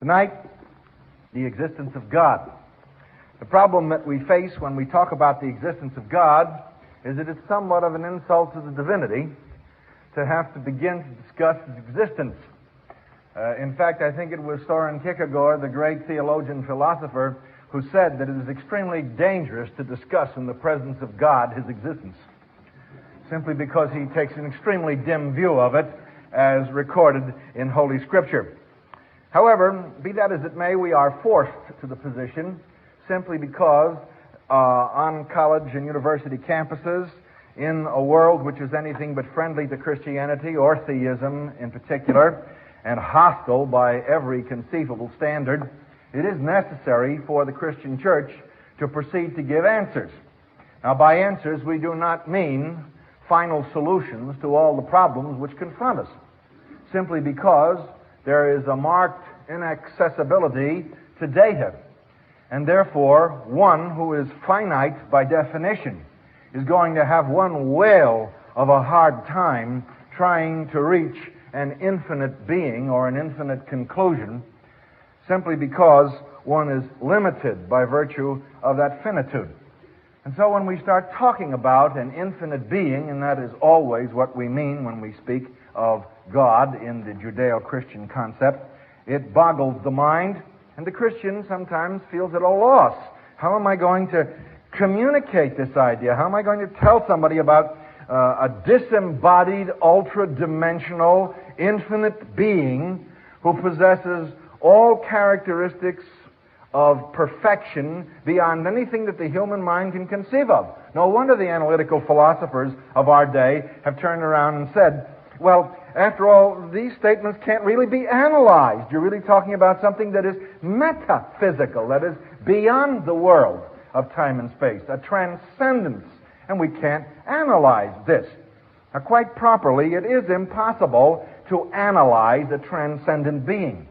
Tonight, the existence of God. The problem that we face when we talk about the existence of God is that it's somewhat of an insult to the divinity to have to begin to discuss His existence. In fact, I think it was Soren Kierkegaard, the great theologian philosopher, who said that it is extremely dangerous to discuss in the presence of God His existence, simply because he takes an extremely dim view of it as recorded in Holy Scripture. However, be that as it may, we are forced to the position simply because on college and university campuses, in a world which is anything but friendly to Christianity or theism in particular, and hostile by every conceivable standard, it is necessary for the Christian church to proceed to give answers. Now, by answers, we do not mean final solutions to all the problems which confront us, simply because there is a marked inaccessibility to data, and therefore one who is finite by definition is going to have one whale of a hard time trying to reach an infinite being or an infinite conclusion, simply because one is limited by virtue of that finitude. And so when we start talking about an infinite being, and that is always what we mean when we speak of God in the Judeo-Christian concept, it boggles the mind, and the Christian sometimes feels at a loss. How am I going to communicate this idea? How am I going to tell somebody about a disembodied, ultra-dimensional, infinite being who possesses all characteristics of perfection beyond anything that the human mind can conceive of? No wonder the analytical philosophers of our day have turned around and said, well, after all, these statements can't really be analyzed. You're really talking about something that is metaphysical, that is beyond the world of time and space, a transcendence, and we can't analyze this. Now, quite properly, it is impossible to analyze a transcendent being.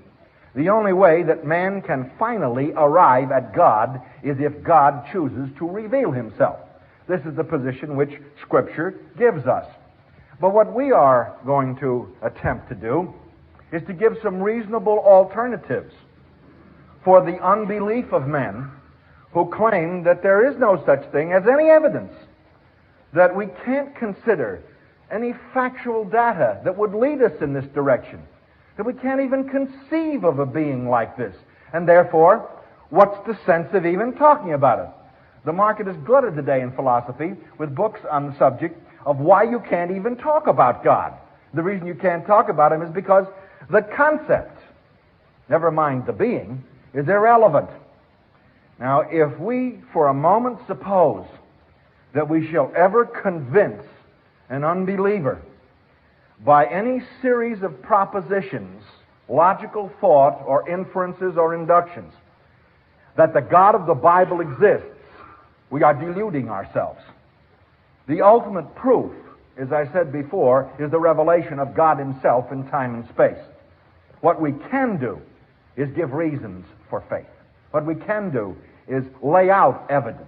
The only way that man can finally arrive at God is if God chooses to reveal Himself. This is the position which Scripture gives us. But what we are going to attempt to do is to give some reasonable alternatives for the unbelief of men who claim that there is no such thing as any evidence, that we can't consider any factual data that would lead us in this direction, that we can't even conceive of a being like this. And therefore, what's the sense of even talking about it? The market is glutted today in philosophy with books on the subject of why you can't even talk about God. The reason you can't talk about Him is because the concept, never mind the being, is irrelevant. Now, if we for a moment suppose that we shall ever convince an unbeliever by any series of propositions, logical thought, or inferences or inductions, that the God of the Bible exists, we are deluding ourselves. The ultimate proof, as I said before, is the revelation of God Himself in time and space. What we can do is give reasons for faith. What we can do is lay out evidence.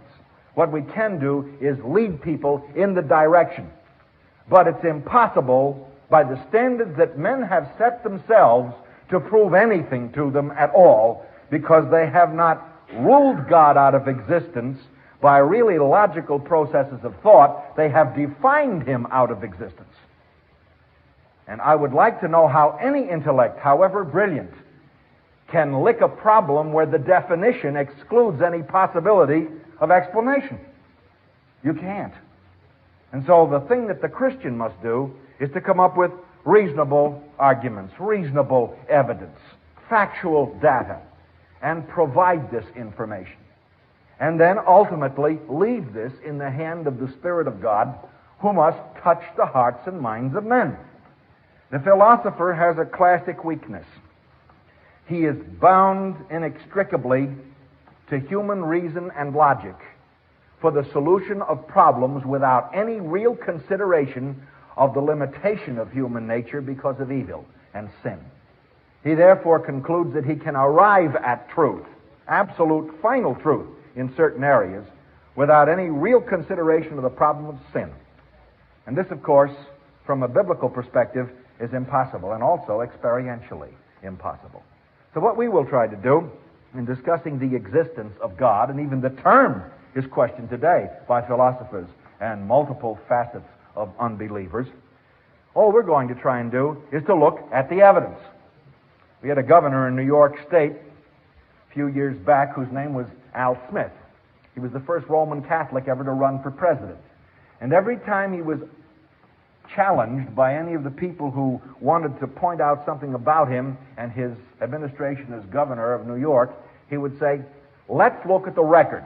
What we can do is lead people in the direction. But it's impossible, by the standards that men have set themselves, to prove anything to them at all, because they have not ruled God out of existence by really logical processes of thought. They have defined Him out of existence. And I would like to know how any intellect, however brilliant, can lick a problem where the definition excludes any possibility of explanation. You can't. And so the thing that the Christian must do is to come up with reasonable arguments, reasonable evidence, factual data, and provide this information. And then ultimately leave this in the hand of the Spirit of God, who must touch the hearts and minds of men. The philosopher has a classic weakness. He is bound inextricably to human reason and logic for the solution of problems without any real consideration of the limitation of human nature because of evil and sin. He therefore concludes that he can arrive at truth, absolute final truth, in certain areas without any real consideration of the problem of sin. And this, of course, from a biblical perspective, is impossible, and also experientially impossible. So what we will try to do in discussing the existence of God, and even the term is questioned today by philosophers and multiple facets of unbelievers, all we're going to try and do is to look at the evidence. We had a governor in New York State a few years back whose name was Al Smith. He was the first Roman Catholic ever to run for president. And every time he was challenged by any of the people who wanted to point out something about him and his administration as governor of New York, he would say, "Let's look at the record."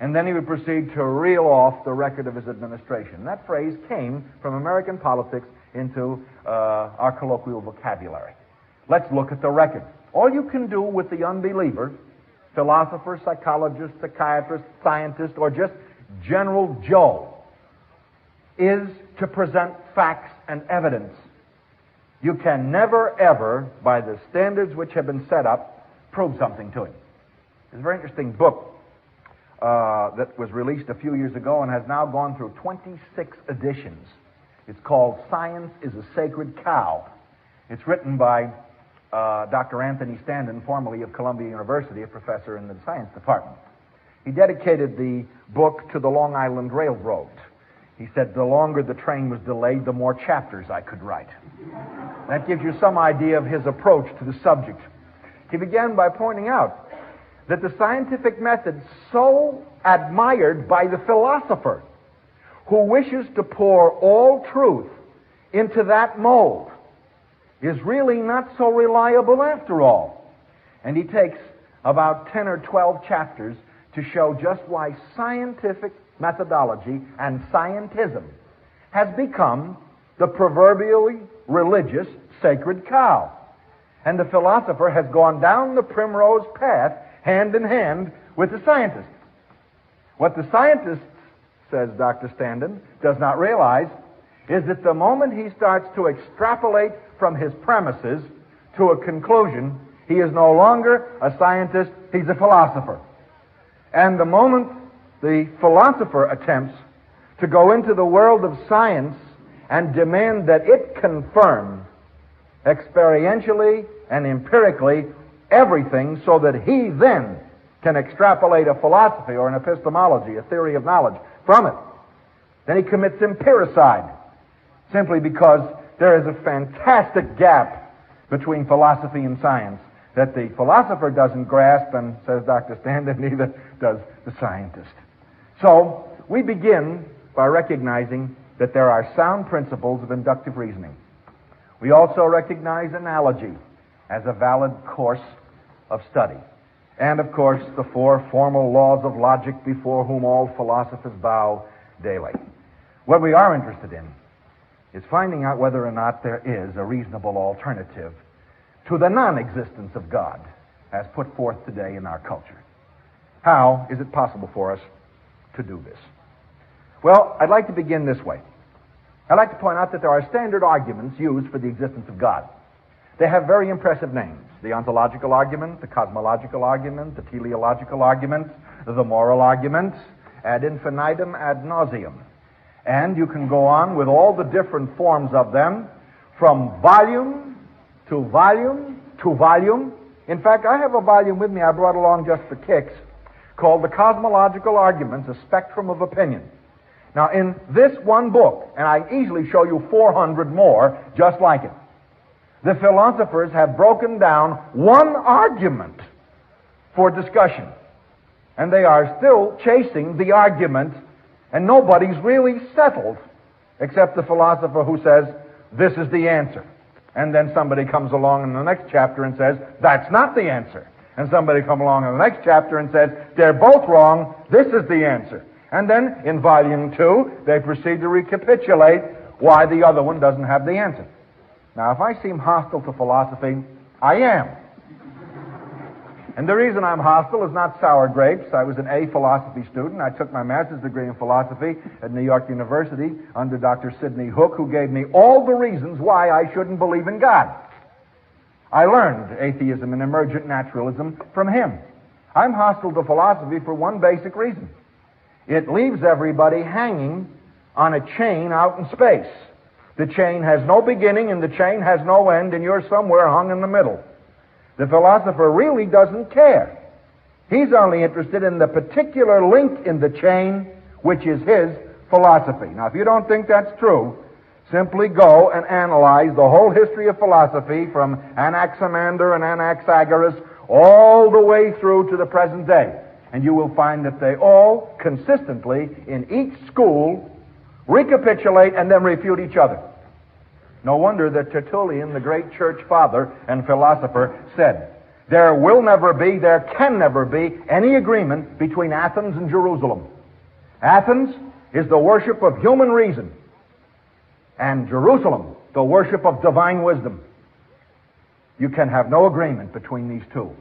And then he would proceed to reel off the record of his administration. That phrase came from American politics into our colloquial vocabulary. Let's look at the record. All you can do with the unbeliever, philosopher, psychologist, psychiatrist, scientist, or just General Joe, is to present facts and evidence. You can never, ever, by the standards which have been set up, prove something to him. There's a very interesting book that was released a few years ago and has now gone through 26 editions. It's called Science is a Sacred Cow. It's written by Dr. Anthony Standen, formerly of Columbia University, a professor in the science department. He dedicated the book to the Long Island Railroad. He said, the longer the train was delayed, the more chapters I could write. That gives you some idea of his approach to the subject. He began by pointing out that the scientific method so admired by the philosopher who wishes to pour all truth into that mold is really not so reliable after all. And he takes about 10 or 12 chapters to show just why scientific methodology and scientism has become the proverbially religious sacred cow. And the philosopher has gone down the primrose path hand in hand with the scientist. What the scientist, says Dr. Standen, does not realize is that the moment he starts to extrapolate from his premises to a conclusion, he is no longer a scientist, he's a philosopher. And the moment the philosopher attempts to go into the world of science and demand that it confirm experientially and empirically everything so that he then can extrapolate a philosophy or an epistemology, a theory of knowledge, from it, then he commits empiricide, simply because there is a fantastic gap between philosophy and science that the philosopher doesn't grasp, and, says Dr. Standen, neither does the scientist. So, we begin by recognizing that there are sound principles of inductive reasoning. We also recognize analogy as a valid course of study. And, of course, the four formal laws of logic before whom all philosophers bow daily. What we are interested in is finding out whether or not there is a reasonable alternative to the non-existence of God as put forth today in our culture. How is it possible for us to do this? Well, I'd like to begin this way. I'd like to point out that there are standard arguments used for the existence of God. They have very impressive names. The ontological argument, the cosmological argument, the teleological argument, the moral argument, ad infinitum, ad nauseum. And you can go on with all the different forms of them, from volume to volume to volume. In fact, I have a volume with me I brought along just for kicks called The Cosmological Arguments, A Spectrum of Opinion. Now, in this one book, and I easily show you 400 more just like it, the philosophers have broken down one argument for discussion. And they are still chasing the argument, and nobody's really settled except the philosopher who says, this is the answer. And then somebody comes along in the next chapter and says, that's not the answer. And somebody comes along in the next chapter and says, they're both wrong, this is the answer. And then, in volume 2, they proceed to recapitulate why the other one doesn't have the answer. Now, if I seem hostile to philosophy, I am. And the reason I'm hostile is not sour grapes. I was an A philosophy student. I took my master's degree in philosophy at New York University under Dr. Sidney Hook, who gave me all the reasons why I shouldn't believe in God. I learned atheism and emergent naturalism from him. I'm hostile to philosophy for one basic reason. It leaves everybody hanging on a chain out in space. The chain has no beginning and the chain has no end, and you're somewhere hung in the middle. The philosopher really doesn't care. He's only interested in the particular link in the chain, which is his philosophy. Now, if you don't think that's true, simply go and analyze the whole history of philosophy from Anaximander and Anaxagoras all the way through to the present day. And you will find that they all consistently, in each school, recapitulate and then refute each other. No wonder that Tertullian, the great church father and philosopher, said, there will never be, there can never be any agreement between Athens and Jerusalem. Athens is the worship of human reason, and Jerusalem, the worship of divine wisdom. You can have no agreement between these two.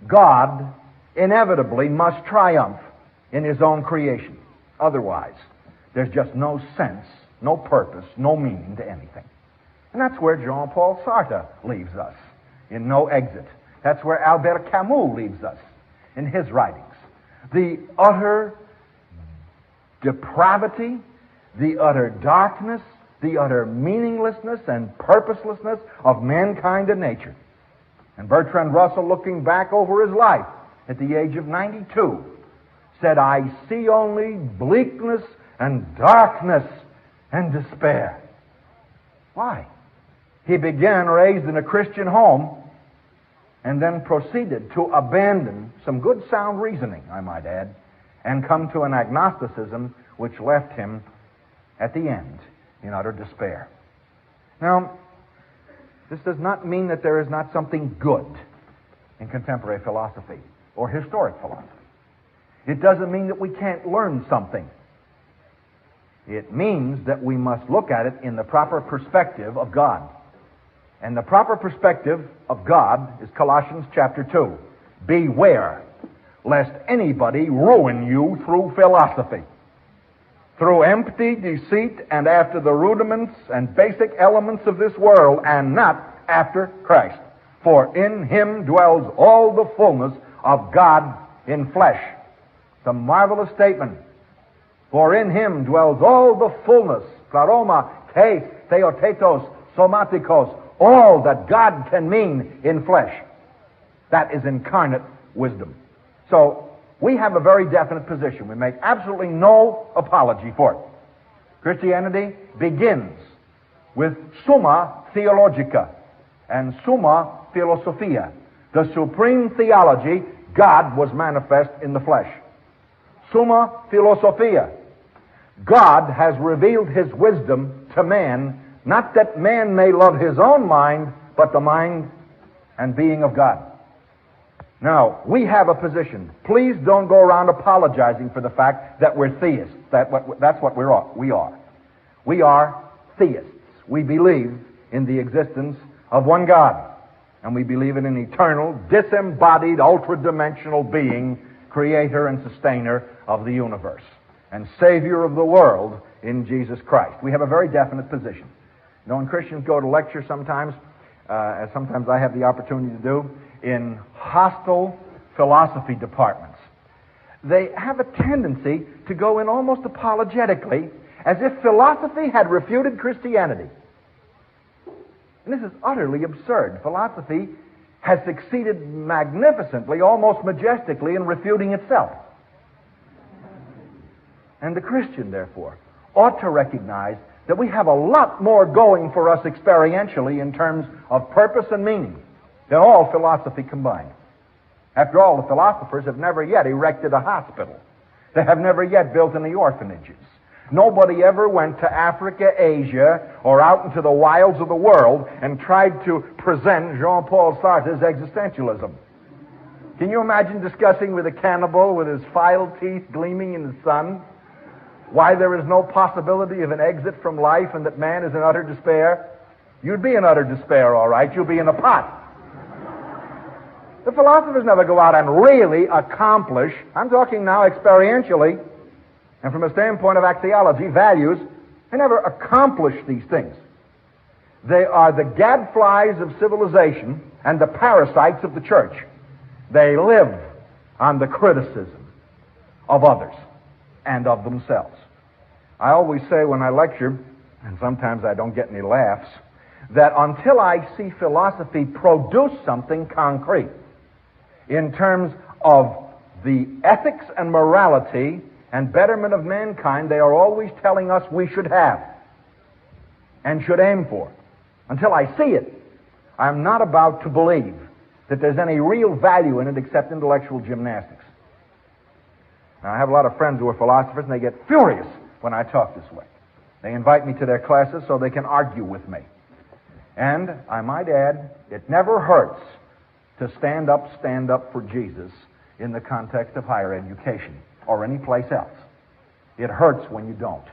God inevitably must triumph in his own creation. Otherwise, there's just no sense, no purpose, no meaning to anything. And that's where Jean-Paul Sartre leaves us, in No Exit. That's where Albert Camus leaves us in his writings. The utter depravity, the utter darkness, the utter meaninglessness and purposelessness of mankind and nature. And Bertrand Russell, looking back over his life at the age of 92, said, I see only bleakness and darkness and despair. Why? He began raised in a Christian home and then proceeded to abandon some good sound reasoning, I might add, and come to an agnosticism which left him at the end in utter despair. Now, this does not mean that there is not something good in contemporary philosophy or historic philosophy. It doesn't mean that we can't learn something. It means that we must look at it in the proper perspective of God. And the proper perspective of God is Colossians chapter 2. Beware lest anybody ruin you through philosophy, through empty deceit and after the rudiments and basic elements of this world, and not after Christ. For in him dwells all the fullness of God in flesh. It's a marvelous statement. For in him dwells all the fullness, pleroma, theotetos, somatikos, all that God can mean in flesh. That is incarnate wisdom. So, we have a very definite position. We make absolutely no apology for it. Christianity begins with Summa Theologica and Summa Philosophia. The supreme theology, God was manifest in the flesh. Summa Philosophia. God has revealed his wisdom to man, not that man may love his own mind, but the mind and being of God. Now, we have a position. Please don't go around apologizing for the fact that we're theists. That's what we are. We are theists. We believe in the existence of one God. And we believe in an eternal, disembodied, ultra-dimensional being, creator and sustainer of the universe, and Savior of the world in Jesus Christ. We have a very definite position. You know, when Christians go to lecture sometimes, as sometimes I have the opportunity to do, in hostile philosophy departments, they have a tendency to go in almost apologetically, as if philosophy had refuted Christianity. And this is utterly absurd. Philosophy has succeeded magnificently, almost majestically, in refuting itself. And the Christian, therefore, ought to recognize that we have a lot more going for us experientially in terms of purpose and meaning than all philosophy combined. After all, the philosophers have never yet erected a hospital. They have never yet built any orphanages. Nobody ever went to Africa, Asia, or out into the wilds of the world and tried to present Jean-Paul Sartre's existentialism. Can you imagine discussing with a cannibal with his filed teeth gleaming in the sun why there is no possibility of an exit from life and that man is in utter despair? You'd be in utter despair, all right. You'll be in a pot. The philosophers never go out and really accomplish, I'm talking now experientially, and from a standpoint of axiology, values, they never accomplish these things. They are the gadflies of civilization and the parasites of the church. They live on the criticism of others and of themselves. I always say when I lecture, and sometimes I don't get any laughs, that until I see philosophy produce something concrete in terms of the ethics and morality and betterment of mankind they are always telling us we should have and should aim for, until I see it, I'm not about to believe that there's any real value in it except intellectual gymnastics. Now, I have a lot of friends who are philosophers, and they get furious when I talk this way. They invite me to their classes so they can argue with me. And I might add, it never hurts to stand up for Jesus in the context of higher education or any place else. It hurts when you don't.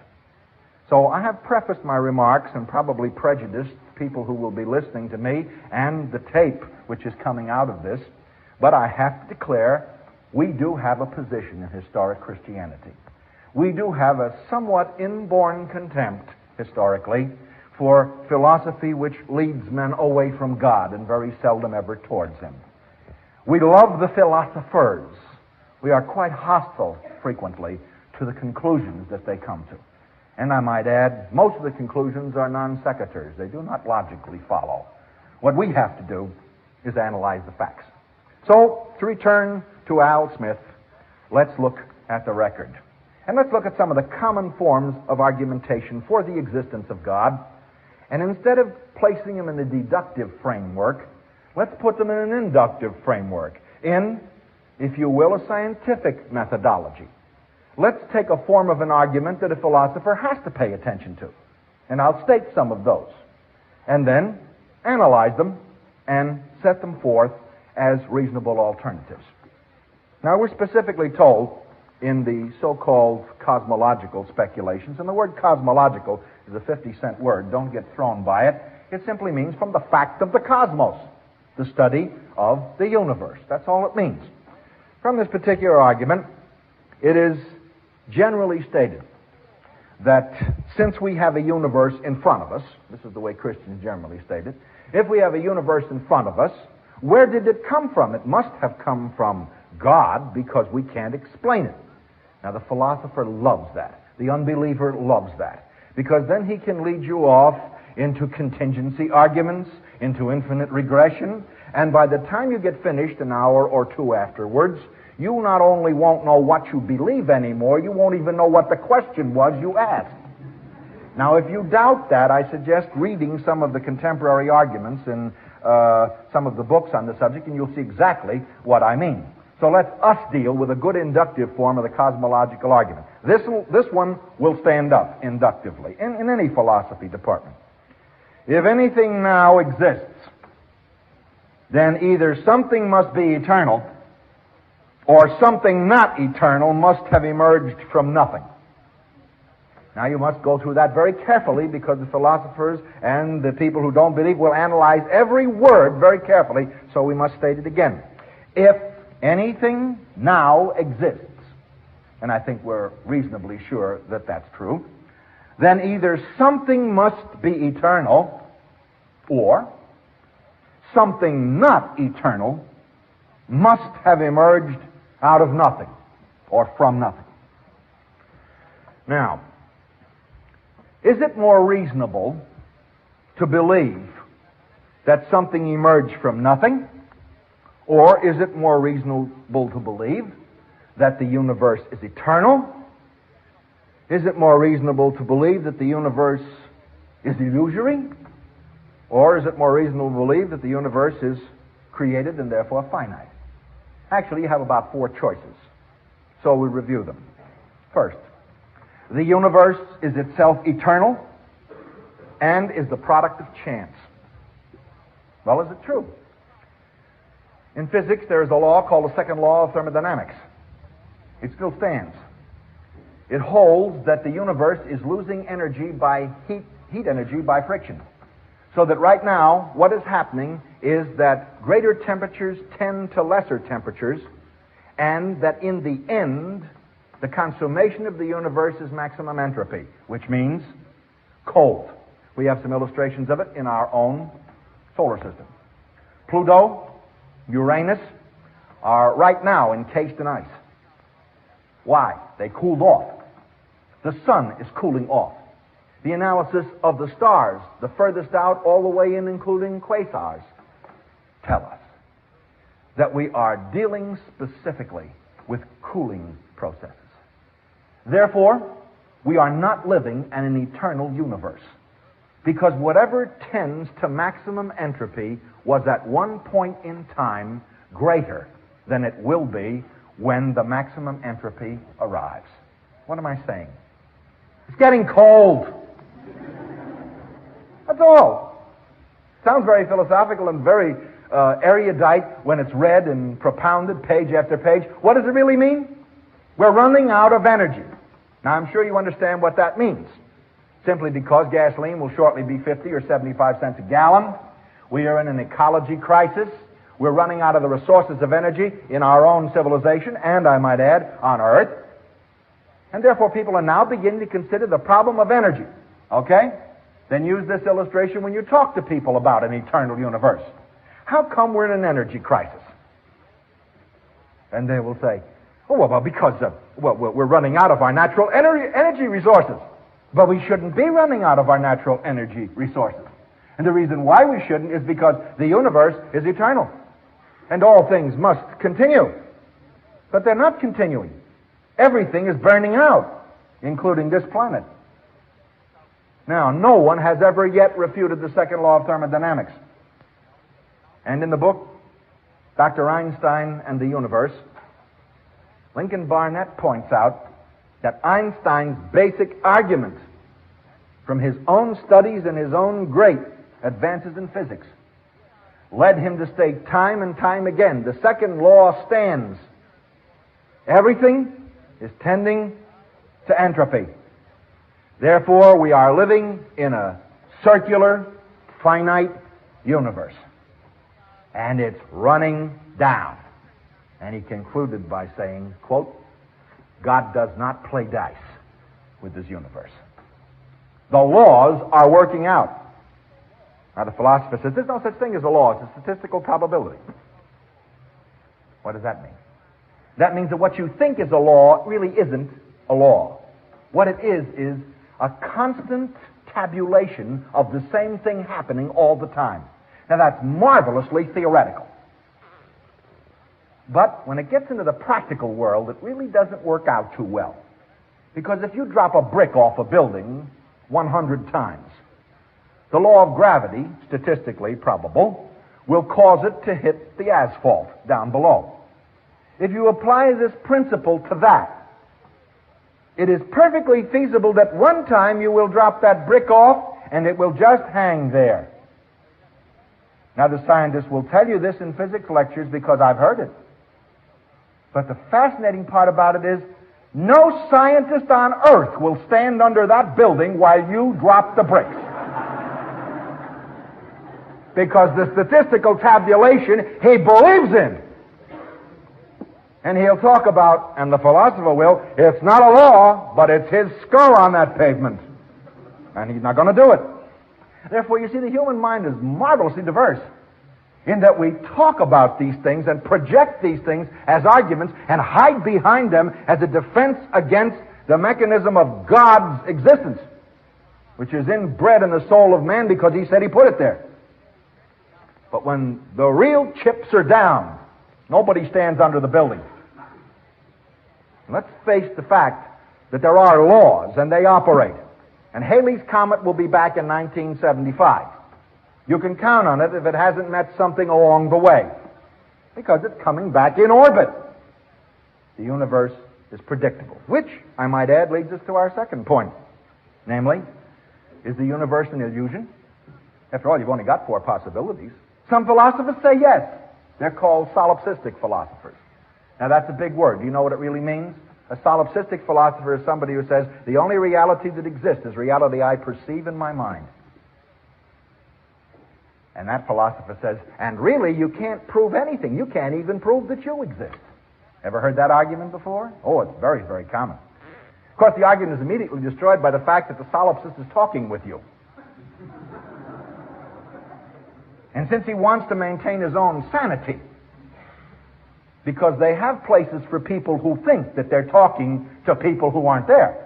So I have prefaced my remarks and probably prejudiced people who will be listening to me and the tape which is coming out of this, but I have to declare we do have a position in historic Christianity. We do have a somewhat inborn contempt, historically, for philosophy which leads men away from God and very seldom ever towards Him. We love the philosophers. We are quite hostile, frequently, to the conclusions that they come to. And I might add, most of the conclusions are non sequiturs. They do not logically follow. What we have to do is analyze the facts. So, to return to Al Smith, let's look at the record. And let's look at some of the common forms of argumentation for the existence of God. And instead of placing them in a deductive framework, let's put them in an inductive framework, in, if you will, a scientific methodology. Let's take a form of an argument that a philosopher has to pay attention to. And I'll state some of those. And then analyze them and set them forth as reasonable alternatives. Now, we're specifically told in the so-called cosmological speculations, and the word cosmological is a 50-cent word. Don't get thrown by it. It simply means from the fact of the cosmos, the study of the universe. That's all it means. From this particular argument, it is generally stated that since we have a universe in front of us, this is the way Christians generally state it, if we have a universe in front of us, where did it come from? It must have come from God, because we can't explain it. Now, the philosopher loves that. The unbeliever loves that, because then he can lead you off into contingency arguments, into infinite regression, and by the time you get finished an hour or two afterwards, you not only won't know what you believe anymore, you won't even know what the question was you asked. Now, if you doubt that, I suggest reading some of the contemporary arguments in some of the books on the subject, and you'll see exactly what I mean. So let us deal with a good inductive form of the cosmological argument. This one will stand up inductively in any philosophy department. If anything now exists, then either something must be eternal, or something not eternal must have emerged from nothing. Now, you must go through that very carefully, because the philosophers and the people who don't believe will analyze every word very carefully, so we must state it again. If anything now exists, and I think we're reasonably sure that that's true, then either something must be eternal, or something not eternal must have emerged out of nothing, or from nothing. Now, is it more reasonable to believe that something emerged from nothing, or is it more reasonable to believe that the universe is eternal? Is it more reasonable to believe that the universe is illusory? Or is it more reasonable to believe that the universe is created and therefore finite? Actually, you have about four choices. So we review them. First, the universe is itself eternal and is the product of chance. Well, is it true? In physics, there is a law called the second law of thermodynamics. It still stands. It holds that the universe is losing energy by heat energy by friction. So that right now, what is happening is that greater temperatures tend to lesser temperatures, and that in the end, the consummation of the universe is maximum entropy, which means cold. We have some illustrations of it in our own solar system. Pluto, Uranus are right now encased in ice. Why? They cooled off. The sun is cooling off. The analysis of the stars, the furthest out all the way in, including quasars, tell us that we are dealing specifically with cooling processes. Therefore, we are not living in an eternal universe, because whatever tends to maximum entropy was at one point in time greater than it will be when the maximum entropy arrives. What am I saying? It's getting cold. That's all. Sounds very philosophical and very erudite when it's read and propounded page after page. What does it really mean? We're running out of energy. Now, I'm sure you understand what that means. Simply because gasoline will shortly be 50 or 75 cents a gallon. We are in an ecology crisis. We're running out of the resources of energy in our own civilization, and I might add, on Earth. And therefore, people are now beginning to consider the problem of energy. Okay? Then use this illustration when you talk to people about an eternal universe. How come we're in an energy crisis? And they will say, oh, well, because we're running out of our natural energy resources. But we shouldn't be running out of our natural energy resources. And the reason why we shouldn't is because the universe is eternal. And all things must continue. But they're not continuing. Everything is burning out, including this planet. Now, no one has ever yet refuted the second law of thermodynamics. And in the book, Dr. Einstein and the Universe, Lincoln Barnett points out that Einstein's basic argument from his own studies and his own great advances in physics led him to state time and time again, the second law stands. Everything is tending to entropy. Therefore, we are living in a circular, finite universe. And it's running down. And he concluded by saying, quote, God does not play dice with this universe. The laws are working out. Now, the philosopher says, there's no such thing as a law. It's a statistical probability. What does that mean? That means that what you think is a law really isn't a law. What it is a constant tabulation of the same thing happening all the time. Now, that's marvelously theoretical. But when it gets into the practical world, it really doesn't work out too well. Because if you drop a brick off a building 100 times, the law of gravity, statistically probable, will cause it to hit the asphalt down below. If you apply this principle to that, it is perfectly feasible that one time you will drop that brick off and it will just hang there. Now, the scientists will tell you this in physics lectures because I've heard it. But the fascinating part about it is no scientist on earth will stand under that building while you drop the bricks. Because the statistical tabulation he believes in. And he'll talk about, and the philosopher will, it's not a law, but it's his skull on that pavement. And he's not going to do it. Therefore, you see, the human mind is marvelously diverse in that we talk about these things and project these things as arguments and hide behind them as a defense against the mechanism of God's existence, which is inbred in the soul of man because he said he put it there. But when the real chips are down, nobody stands under the building. Let's face the fact that there are laws and they operate. And Halley's Comet will be back in 1975. You can count on it if it hasn't met something along the way, because it's coming back in orbit. The universe is predictable, which, I might add, leads us to our second point. Namely, is the universe an illusion? After all, you've only got 4 possibilities. Some philosophers say yes. They're called solipsistic philosophers. Now, that's a big word. Do you know what it really means? A solipsistic philosopher is somebody who says, the only reality that exists is reality I perceive in my mind. And that philosopher says, and really, you can't prove anything. You can't even prove that you exist. Ever heard that argument before? Oh, it's very, very common. Of course, the argument is immediately destroyed by the fact that the solipsist is talking with you. And since he wants to maintain his own sanity, because they have places for people who think that they're talking to people who aren't there.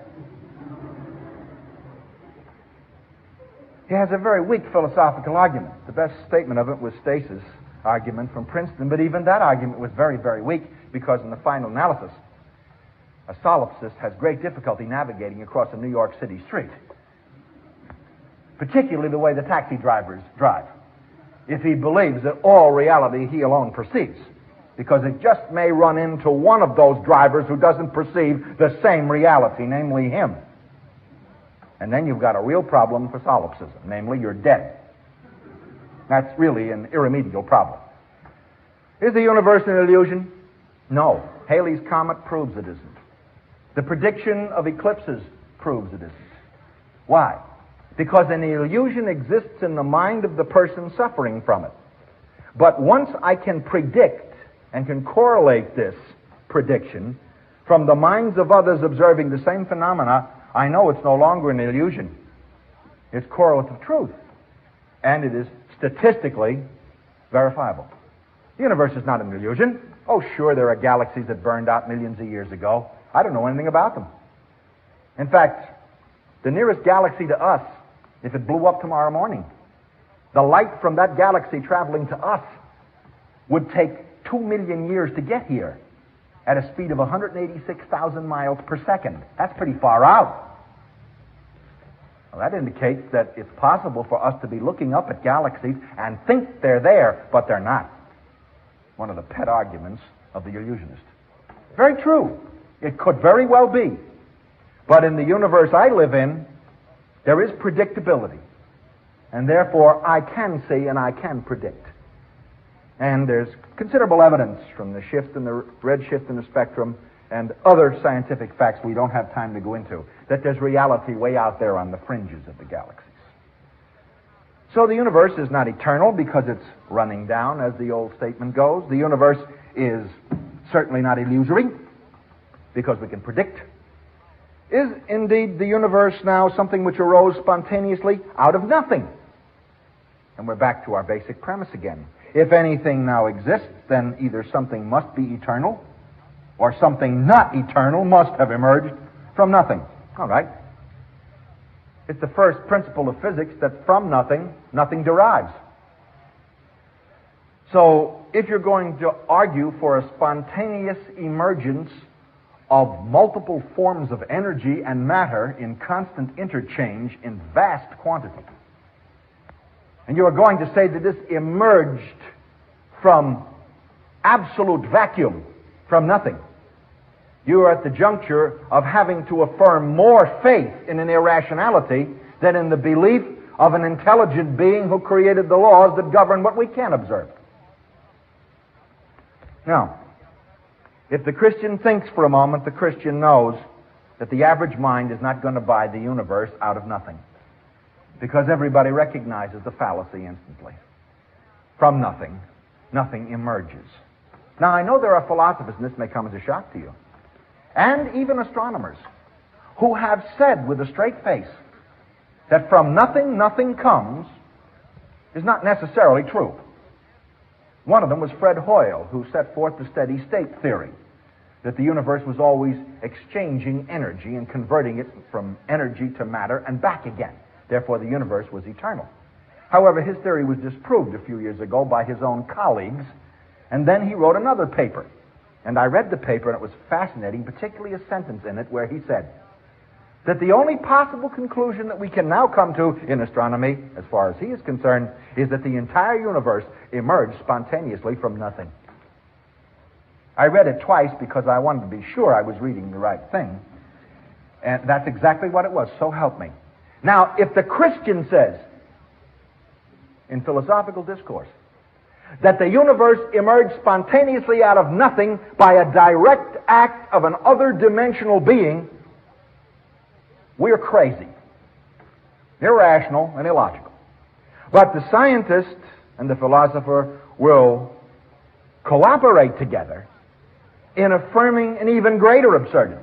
He has a very weak philosophical argument. The best statement of it was Stace's argument from Princeton, but even that argument was very, very weak because in the final analysis, a solipsist has great difficulty navigating across a New York City street, particularly the way the taxi drivers drive, if he believes that all reality he alone perceives, because it just may run into one of those drivers who doesn't perceive the same reality, namely him. And then you've got a real problem for solipsism, namely you're dead. That's really an irremediable problem. Is the universe an illusion? No. Halley's Comet proves it isn't. The prediction of eclipses proves it isn't. Why? Because an illusion exists in the mind of the person suffering from it. But once I can predict and can correlate this prediction from the minds of others observing the same phenomena, I know it's no longer an illusion. It's correlative truth. And it is statistically verifiable. The universe is not an illusion. Oh, sure, there are galaxies that burned out millions of years ago. I don't know anything about them. In fact, the nearest galaxy to us, if it blew up tomorrow morning, the light from that galaxy traveling to us would take 2 million years to get here at a speed of 186,000 miles per second. That's pretty far out. Well, that indicates that it's possible for us to be looking up at galaxies and think they're there, but they're not. One of the pet arguments of the illusionist. Very true. It could very well be. But in the universe I live in, there is predictability. And therefore, I can see and I can predict. And there's considerable evidence from the shift in the red shift in the spectrum and other scientific facts we don't have time to go into, that there's reality way out there on the fringes of the galaxies. So the universe is not eternal because it's running down, as the old statement goes. The universe is certainly not illusory because we can predict. Is indeed the universe now something which arose spontaneously out of nothing? And we're back to our basic premise again. If anything now exists, then either something must be eternal or something not eternal must have emerged from nothing. All right. It's the first principle of physics that from nothing, nothing derives. So if you're going to argue for a spontaneous emergence of multiple forms of energy and matter in constant interchange in vast quantity, and you are going to say that this emerged from absolute vacuum, from nothing, you are at the juncture of having to affirm more faith in an irrationality than in the belief of an intelligent being who created the laws that govern what we can observe. Now, if the Christian thinks for a moment, the Christian knows that the average mind is not going to buy the universe out of nothing, because everybody recognizes the fallacy instantly. From nothing, nothing emerges. Now, I know there are philosophers, and this may come as a shock to you, and even astronomers, who have said with a straight face that from nothing, nothing comes is not necessarily true. One of them was Fred Hoyle, who set forth the steady state theory, that the universe was always exchanging energy and converting it from energy to matter and back again. Therefore, the universe was eternal. However, his theory was disproved a few years ago by his own colleagues, and then he wrote another paper. And I read the paper, and it was fascinating, particularly a sentence in it where he said that the only possible conclusion that we can now come to in astronomy, as far as he is concerned, is that the entire universe emerged spontaneously from nothing. I read it twice because I wanted to be sure I was reading the right thing. And that's exactly what it was, so help me. Now, if the Christian says, in philosophical discourse, that the universe emerged spontaneously out of nothing by a direct act of an other-dimensional being, we're crazy, irrational, and illogical. But the scientist and the philosopher will cooperate together in affirming an even greater absurdity,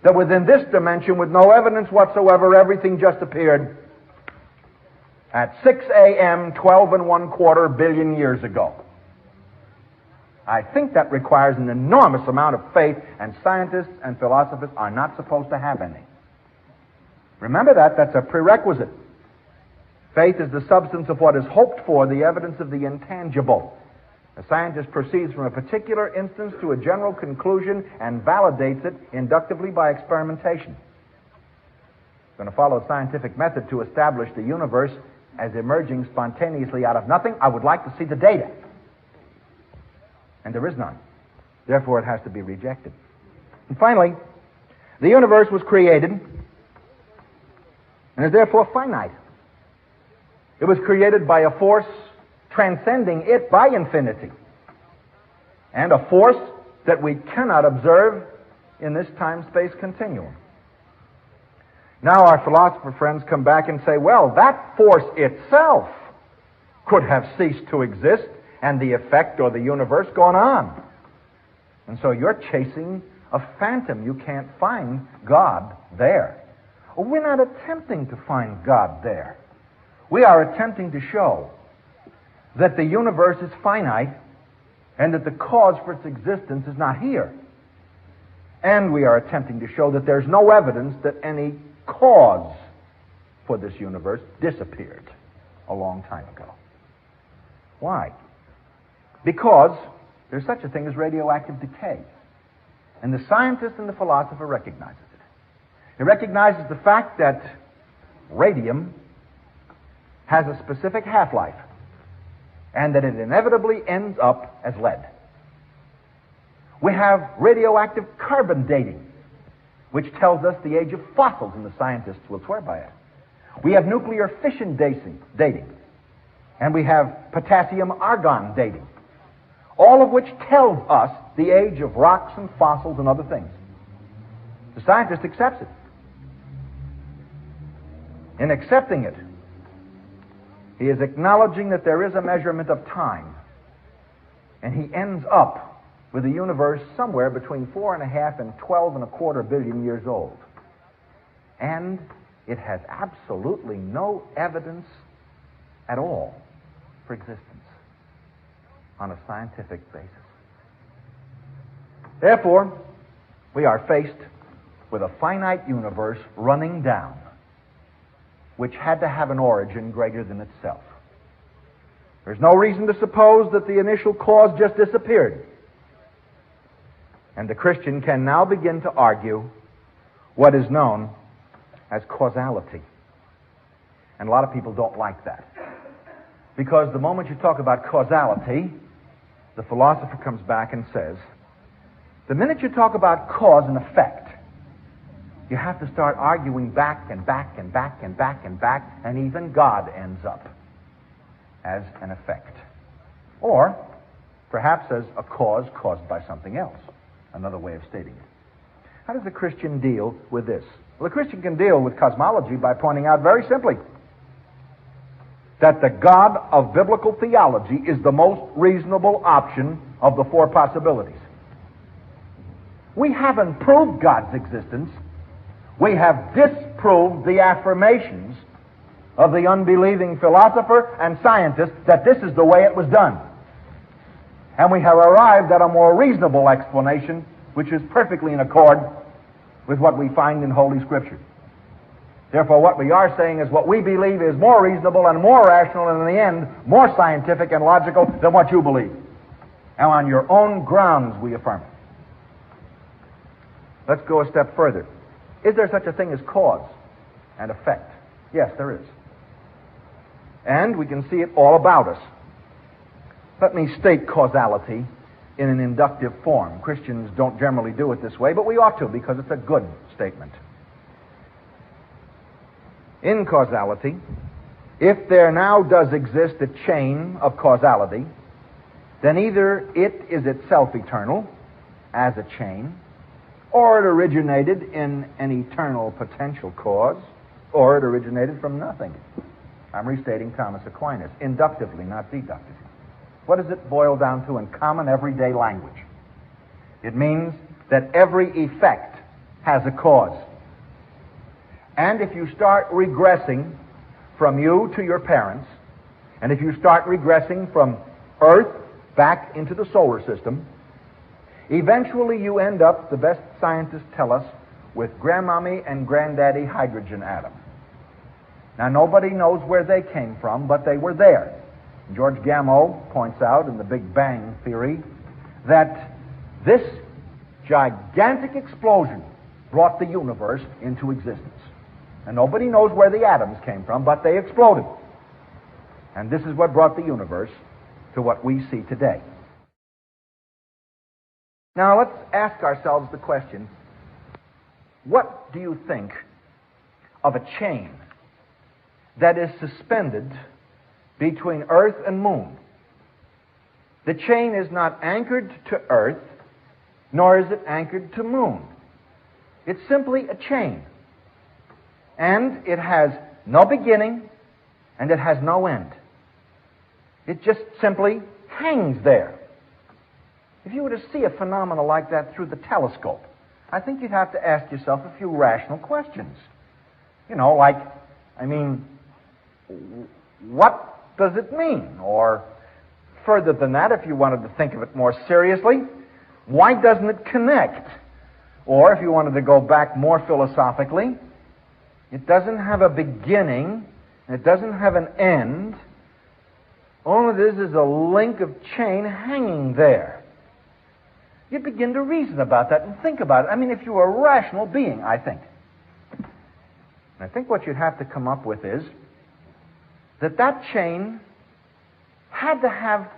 that within this dimension, with no evidence whatsoever, everything just appeared at 6 a.m. 12 1/4 billion years ago. I think that requires an enormous amount of faith, and scientists and philosophers are not supposed to have any. Remember that. That's a prerequisite. Faith is the substance of what is hoped for, the evidence of the intangible. A scientist proceeds from a particular instance to a general conclusion and validates it inductively by experimentation. I'm going to follow a scientific method to establish the universe as emerging spontaneously out of nothing. I would like to see the data. And there is none. Therefore, it has to be rejected. And finally, the universe was created and is therefore finite. It was created by a force transcending it by infinity, and a force that we cannot observe in this time-space continuum. Now our philosopher friends come back and say, well, that force itself could have ceased to exist and the effect or the universe gone on. And so you're chasing a phantom. You can't find God there. Well, we're not attempting to find God there. We are attempting to show that the universe is finite and that the cause for its existence is not here. And we are attempting to show that there's no evidence that any cause for this universe disappeared a long time ago. Why? Because there's such a thing as radioactive decay. And the scientist and the philosopher recognizes it. He recognizes the fact that radium has a specific half-life and that it inevitably ends up as lead. We have radioactive carbon dating, which tells us the age of fossils, and the scientists will swear by it. We have nuclear fission dating, and we have potassium-argon dating, all of which tells us the age of rocks and fossils and other things. The scientist accepts it. In accepting it, he is acknowledging that there is a measurement of time, and he ends up with a universe somewhere between 4.5 and 12.25 billion years old. And it has absolutely no evidence at all for existence on a scientific basis. Therefore, we are faced with a finite universe running down, which had to have an origin greater than itself. There's no reason to suppose that the initial cause just disappeared. And the Christian can now begin to argue what is known as causality. And a lot of people don't like that. Because the moment you talk about causality, the philosopher comes back and says, the minute you talk about cause and effect, you have to start arguing back and back and back and back and back, and even God ends up as an effect. Or perhaps as a cause caused by something else. Another way of stating it. How does a Christian deal with this? Well, a Christian can deal with cosmology by pointing out very simply that the God of biblical theology is the most reasonable option of the four possibilities. We haven't proved God's existence. We have disproved the affirmations of the unbelieving philosopher and scientist that this is the way it was done. And we have arrived at a more reasonable explanation, which is perfectly in accord with what we find in Holy Scripture. Therefore, what we are saying is what we believe is more reasonable and more rational, and in the end, more scientific and logical than what you believe. And on your own grounds, we affirm it. Let's go a step further. Is there such a thing as cause and effect? Yes, there is. And we can see it all about us. Let me state causality in an inductive form. Christians don't generally do it this way, but we ought to, because it's a good statement. In causality, if there now does exist a chain of causality, then either it is itself eternal as a chain, or it originated in an eternal potential cause, or it originated from nothing. I'm restating Thomas Aquinas, inductively, not deductively. What does it boil down to in common everyday language? It means that every effect has a cause. And if you start regressing from you to your parents, and if you start regressing from Earth back into the solar system, eventually you end up, the best scientists tell us, with grandmommy and granddaddy hydrogen atom. Now, nobody knows where they came from, but they were there. George Gamow points out in the Big Bang Theory that this gigantic explosion brought the universe into existence. And nobody knows where the atoms came from, but they exploded. And this is what brought the universe to what we see today. Now, let's ask ourselves the question, what do you think of a chain that is suspended between Earth and Moon? The chain is not anchored to Earth, nor is it anchored to Moon. It's simply a chain. And it has no beginning, and it has no end. It just simply hangs there. If you were to see a phenomenon like that through the telescope, I think you'd have to ask yourself a few rational questions. You know, like, what does it mean? Or further than that, if you wanted to think of it more seriously, why doesn't it connect? Or if you wanted to go back more philosophically, it doesn't have a beginning, and it doesn't have an end. All it is a link of chain hanging there. You begin to reason about that and think about it. If you were a rational being, I think. And I think what you'd have to come up with is that chain had to have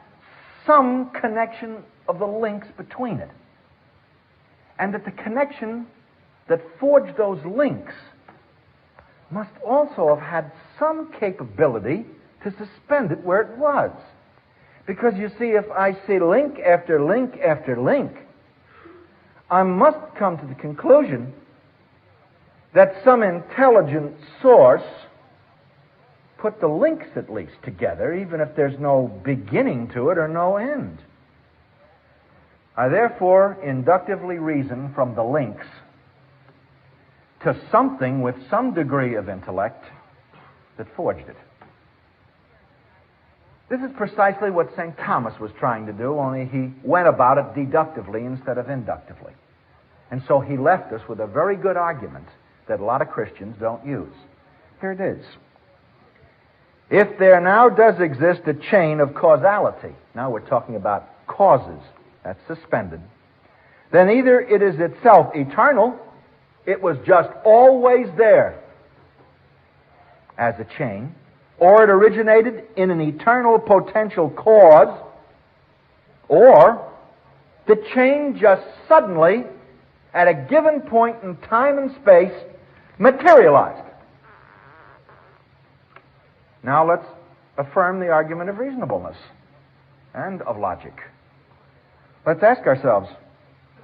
some connection of the links between it. And that the connection that forged those links must also have had some capability to suspend it where it was. Because you see, if I see link after link after link, I must come to the conclusion that some intelligent source put the links at least together, even if there's no beginning to it or no end. I therefore inductively reason from the links to something with some degree of intellect that forged it. This is precisely what St. Thomas was trying to do, only he went about it deductively instead of inductively. And so he left us with a very good argument that a lot of Christians don't use. Here it is. If there now does exist a chain of causality, now we're talking about causes, that's suspended, then either it is itself eternal, it was just always there as a chain, or it originated in an eternal potential cause, or the chain just suddenly, at a given point in time and space, materialized. Now let's affirm the argument of reasonableness and of logic. Let's ask ourselves,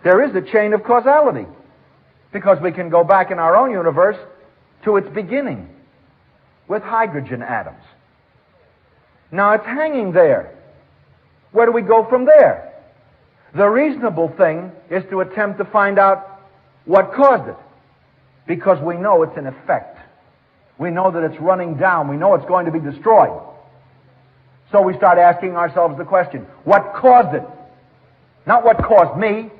there is a chain of causality, because we can go back in our own universe to its beginning with hydrogen atoms. Now it's hanging there. Where do we go from there? The reasonable thing is to attempt to find out what caused it, because we know it's an effect. We know that it's running down. We know it's going to be destroyed. So we start asking ourselves the question, what caused it? Not what caused me.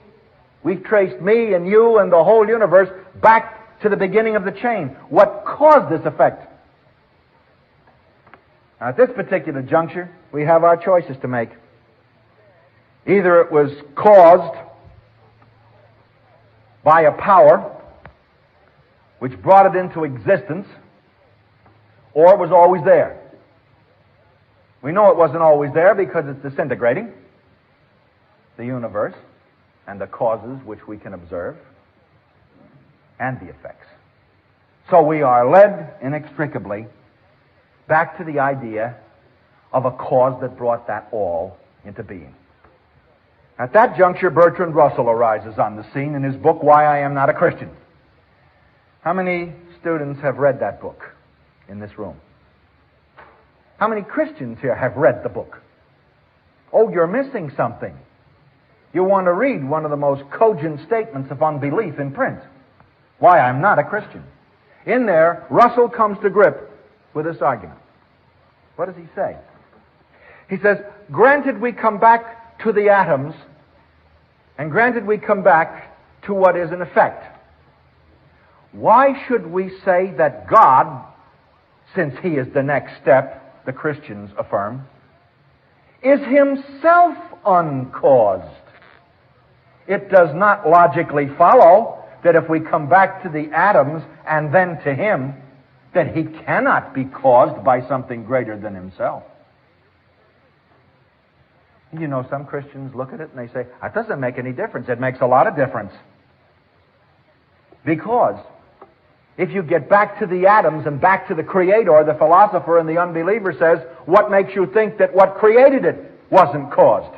We've traced me and you and the whole universe back to the beginning of the chain. What caused this effect? Now, at this particular juncture, we have our choices to make. Either it was caused by a power which brought it into existence, or it was always there. We know it wasn't always there because it's disintegrating, the universe, and the causes which we can observe, and the effects. So we are led inextricably back to the idea of a cause that brought that all into being. At that juncture, Bertrand Russell arises on the scene in his book, Why I Am Not a Christian. How many students have read that book in this room? How many Christians here have read the book? Oh, you're missing something. You want to read one of the most cogent statements of unbelief in print. Why I'm not a Christian. In there, Russell comes to grip with this argument. What does he say? He says, granted we come back to the atoms, and granted we come back to what is an effect, why should we say that God since he is the next step, the Christians affirm, is himself uncaused. It does not logically follow that if we come back to the atoms and then to him, that he cannot be caused by something greater than himself. You know, some Christians look at it and they say, that doesn't make any difference. It makes a lot of difference. Because if you get back to the atoms and back to the Creator, the philosopher and the unbeliever says, what makes you think that what created it wasn't caused?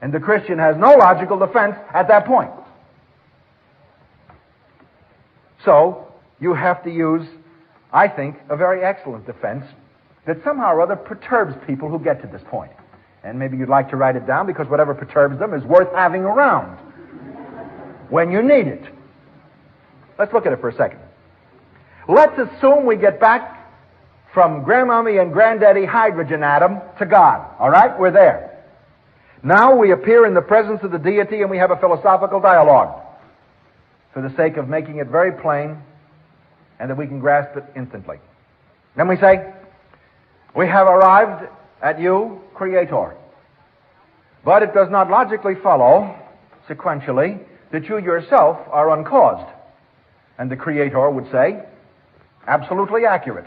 And the Christian has no logical defense at that point. So, you have to use, I think, a very excellent defense that somehow or other perturbs people who get to this point. And maybe you'd like to write it down, because whatever perturbs them is worth having around when you need it. Let's look at it for a second. Let's assume we get back from Grandmommy and Granddaddy hydrogen atom to God. All right? We're there. Now we appear in the presence of the deity and we have a philosophical dialogue for the sake of making it very plain and that we can grasp it instantly. Then we say, we have arrived at you, Creator. But it does not logically follow, sequentially, that you yourself are uncaused. And the Creator would say, absolutely accurate,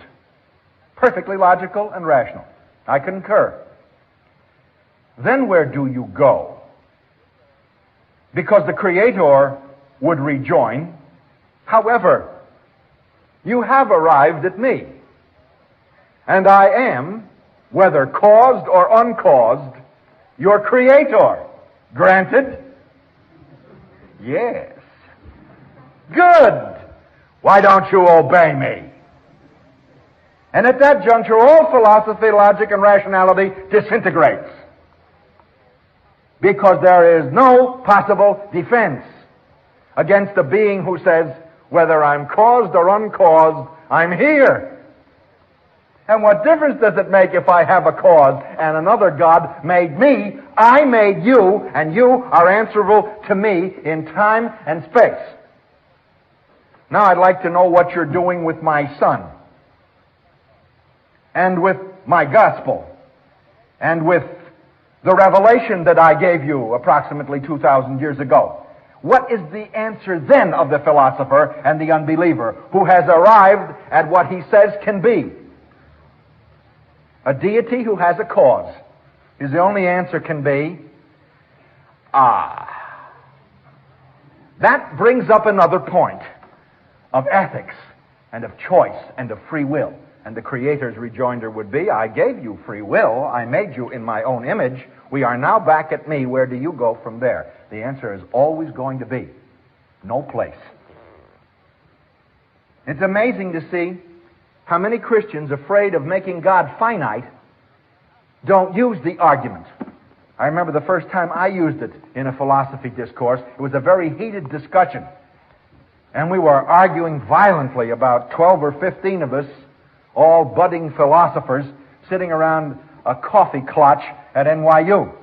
perfectly logical and rational. I concur. Then where do you go? Because the Creator would rejoin, however, you have arrived at me, and I am, whether caused or uncaused, your Creator. Granted? Yes. Good. Why don't you obey me? And at that juncture, all philosophy, logic, and rationality disintegrates. Because there is no possible defense against a being who says, whether I'm caused or uncaused, I'm here. And what difference does it make if I have a cause and another God made me? I made you, and you are answerable to me in time and space. Now I'd like to know what you're doing with my Son, and with my gospel, and with the revelation that I gave you approximately 2,000 years ago. What is the answer then of the philosopher and the unbeliever who has arrived at what he says can be? A deity who has a cause. His only answer can be, That brings up another point of ethics and of choice and of free will. And the Creator's rejoinder would be, I gave you free will. I made you in my own image. We are now back at me. Where do you go from there? The answer is always going to be, no place. It's amazing to see how many Christians, afraid of making God finite, don't use the argument. I remember the first time I used it in a philosophy discourse. It was a very heated discussion. And we were arguing violently, about 12 or 15 of us, all budding philosophers, sitting around a coffee clutch at NYU.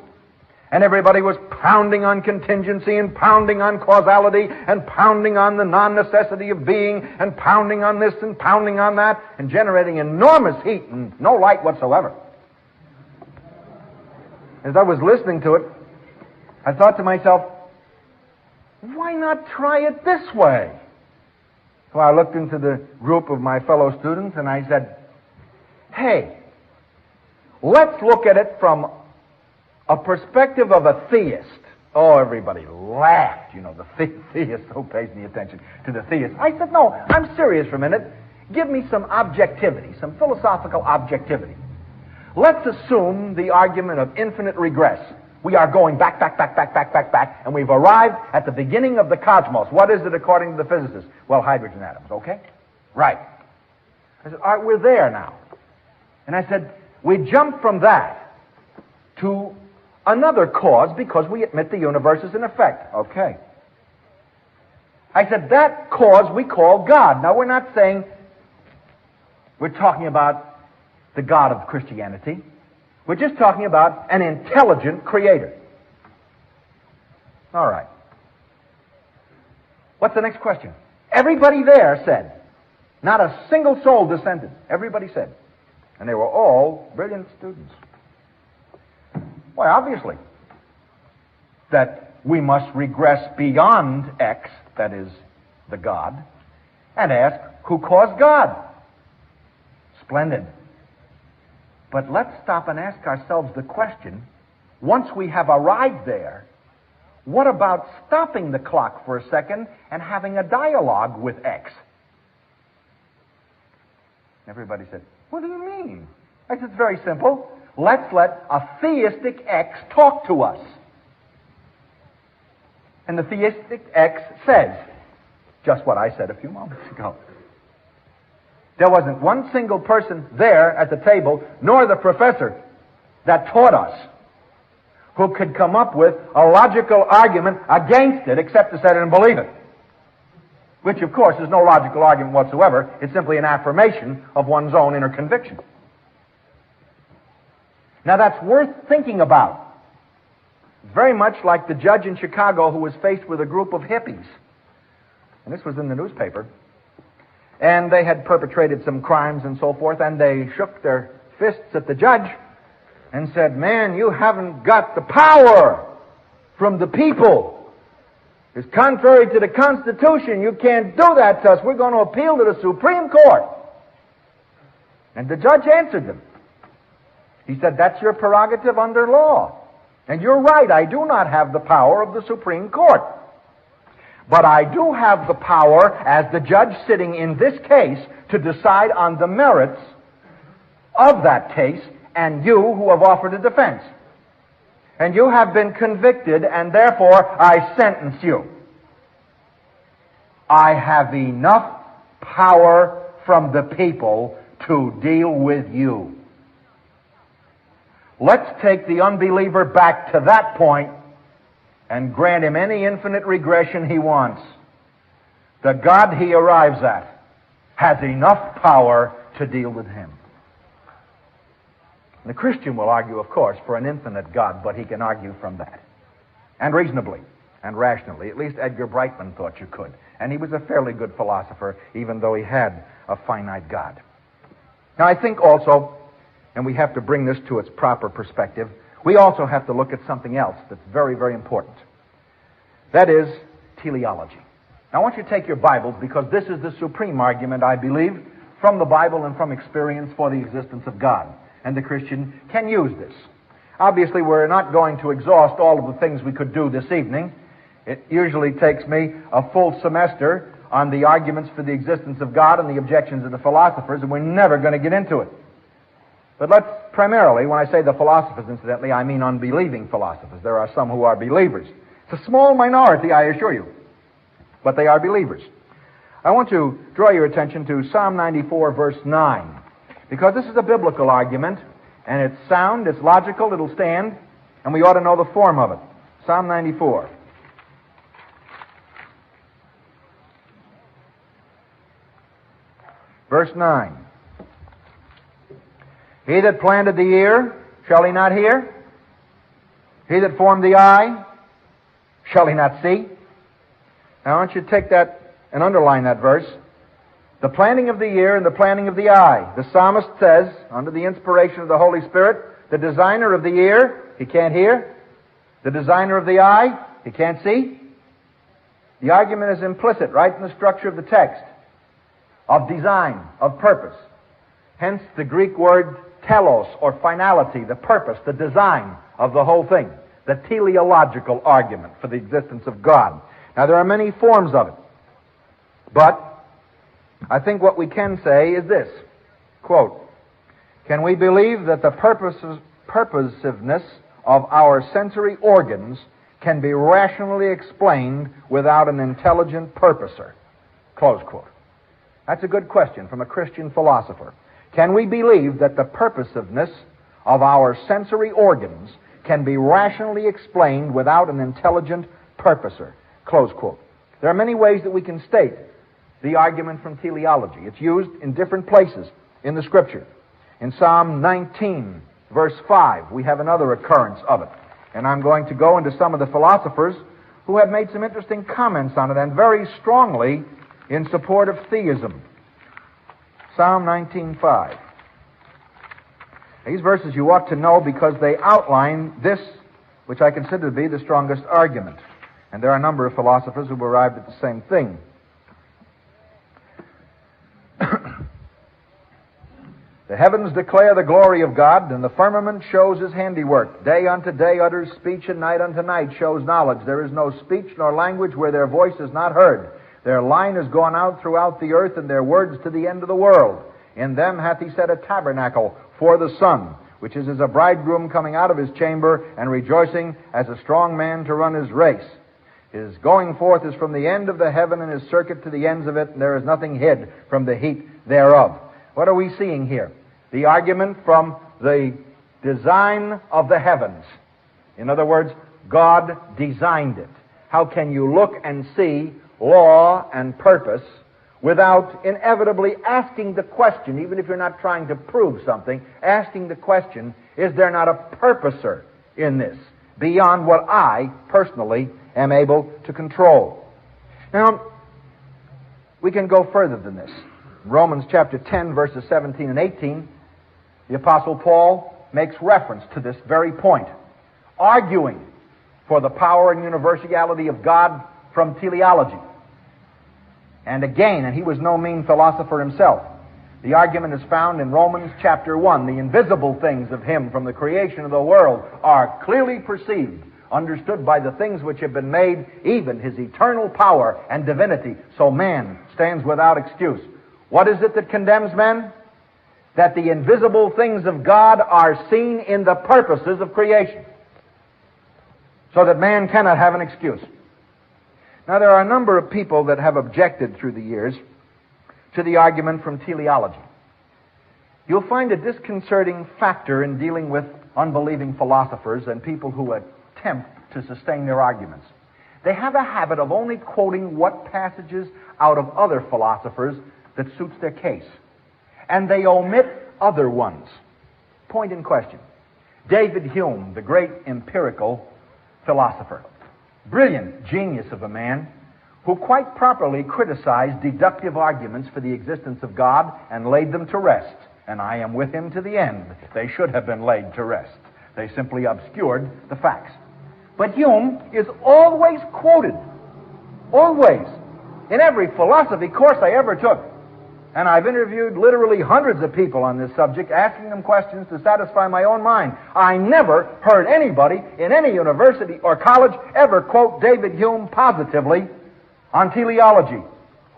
And everybody was pounding on contingency and pounding on causality and pounding on the non-necessity of being and pounding on this and pounding on that and generating enormous heat and no light whatsoever. As I was listening to it, I thought to myself, why not try it this way? So I looked into the group of my fellow students and I said, hey, let's look at it from a perspective of a theist. Oh, everybody laughed. You know, the theist, who pays any attention to the theist? I said, no, I'm serious for a minute. Give me some objectivity, some philosophical objectivity. Let's assume the argument of infinite regress. We are going back, and we've arrived at the beginning of the cosmos. What is it according to the physicists? Well, hydrogen atoms, okay? Right. I said, all right, we're there now. And I said, we jump from that to another cause because we admit the universe is in effect. Okay. I said, that cause we call God. Now, we're not saying we're talking about the God of Christianity. We're just talking about an intelligent creator. All right. What's the next question? Everybody there said, Not a single soul dissented. Everybody said. And they were all brilliant students. Why, obviously, that we must regress beyond X, that is, the God, and ask, who caused God? Splendid. But let's stop and ask ourselves the question, once we have arrived there, what about stopping the clock for a second and having a dialogue with X? Everybody said, what do you mean? I said, it's very simple. Let's let a theistic X talk to us. And the theistic X says just what I said a few moments ago. There wasn't one single person there at the table, nor the professor that taught us, who could come up with a logical argument against it except to say they didn't believe it. Which, of course, is no logical argument whatsoever. It's simply an affirmation of one's own inner conviction. Now, that's worth thinking about. It's very much like the judge in Chicago who was faced with a group of hippies. And this was in the newspaper. And they had perpetrated some crimes and so forth, and they shook their fists at the judge and said, man, you haven't got the power from the people. It's contrary to the Constitution. You can't do that to us. We're going to appeal to the Supreme Court. And the judge answered them. He said, that's your prerogative under law. And you're right, I do not have the power of the Supreme Court. But I do have the power, as the judge sitting in this case, to decide on the merits of that case, and you who have offered a defense. And you have been convicted, and therefore I sentence you. I have enough power from the people to deal with you. Let's take the unbeliever back to that point and grant him any infinite regression he wants. The God he arrives at has enough power to deal with him. The Christian will argue, of course, for an infinite God, but he can argue from that. And reasonably and rationally. At least Edgar Brightman thought you could. And he was a fairly good philosopher, even though he had a finite God. Now, I think also, and we have to bring this to its proper perspective, we also have to look at something else that's very, very important. That is teleology. Now, I want you to take your Bibles, because this is the supreme argument, I believe, from the Bible and from experience for the existence of God. And the Christian can use this. Obviously, we're not going to exhaust all of the things we could do this evening. It usually takes me a full semester on the arguments for the existence of God and the objections of the philosophers, and we're never going to get into it. But let's primarily, when I say the philosophers, incidentally, I mean unbelieving philosophers. There are some who are believers. It's a small minority, I assure you, but they are believers. I want to draw your attention to Psalm 94, verse 9, because this is a biblical argument, and it's sound, it's logical, it'll stand, and we ought to know the form of it. Psalm 94. Verse 9. He that planted the ear, shall he not hear? He that formed the eye, shall he not see? Now I want you to take that and underline that verse. The planting of the ear and the planting of the eye. The psalmist says, under the inspiration of the Holy Spirit, the designer of the ear, he can't hear. The designer of the eye, he can't see. The argument is implicit right in the structure of the text, of design, of purpose. Hence the Greek word telos, or finality, the purpose, the design of the whole thing. The teleological argument for the existence of God. Now there are many forms of it. But I think what we can say is this, quote, can we believe that the purposiveness of our sensory organs can be rationally explained without an intelligent purposer? Close quote. That's a good question from a Christian philosopher. Can we believe that the purposiveness of our sensory organs can be rationally explained without an intelligent purposer? Close quote. There are many ways that we can state the argument from teleology. It's used in different places in the Scripture. In Psalm 19, verse 5, we have another occurrence of it. And I'm going to go into some of the philosophers who have made some interesting comments on it, and very strongly in support of theism. Psalm 19:5. These verses you ought to know because they outline this, which I consider to be the strongest argument. And there are a number of philosophers who have arrived at the same thing. The heavens declare the glory of God, and the firmament shows his handiwork. Day unto day utters speech, and night unto night shows knowledge. There is no speech nor language where their voice is not heard. Their line is gone out throughout the earth, and their words to the end of the world. In them hath he set a tabernacle for the sun, which is as a bridegroom coming out of his chamber, and rejoicing as a strong man to run his race. His going forth is from the end of the heaven, and his circuit to the ends of it, and there is nothing hid from the heat thereof. What are we seeing here? The argument from the design of the heavens. In other words, God designed it. How can you look and see law and purpose without inevitably asking the question, even if you're not trying to prove something, asking the question, is there not a purposer in this beyond what I personally am able to control? Now, we can go further than this. Romans chapter 10, verses 17 and 18, the Apostle Paul makes reference to this very point, arguing for the power and universality of God from teleology. And again, and he was no mean philosopher himself, the argument is found in Romans chapter 1. The invisible things of him from the creation of the world are clearly perceived, understood by the things which have been made, even his eternal power and divinity. So man stands without excuse. What is it that condemns men? That the invisible things of God are seen in the purposes of creation, so that man cannot have an excuse. Now, there are a number of people that have objected through the years to the argument from teleology. You'll find a disconcerting factor in dealing with unbelieving philosophers and people who attempt to sustain their arguments. They have a habit of only quoting what passages out of other philosophers that suits their case, and they omit other ones. Point in question. David Hume, the great empirical philosopher, brilliant genius of a man who quite properly criticized deductive arguments for the existence of God and laid them to rest. And I am with him to the end. They should have been laid to rest. They simply obscured the facts. But Hume is always quoted. Always. In every philosophy course I ever took. And I've interviewed literally hundreds of people on this subject, asking them questions to satisfy my own mind. I never heard anybody in any university or college ever quote David Hume positively on teleology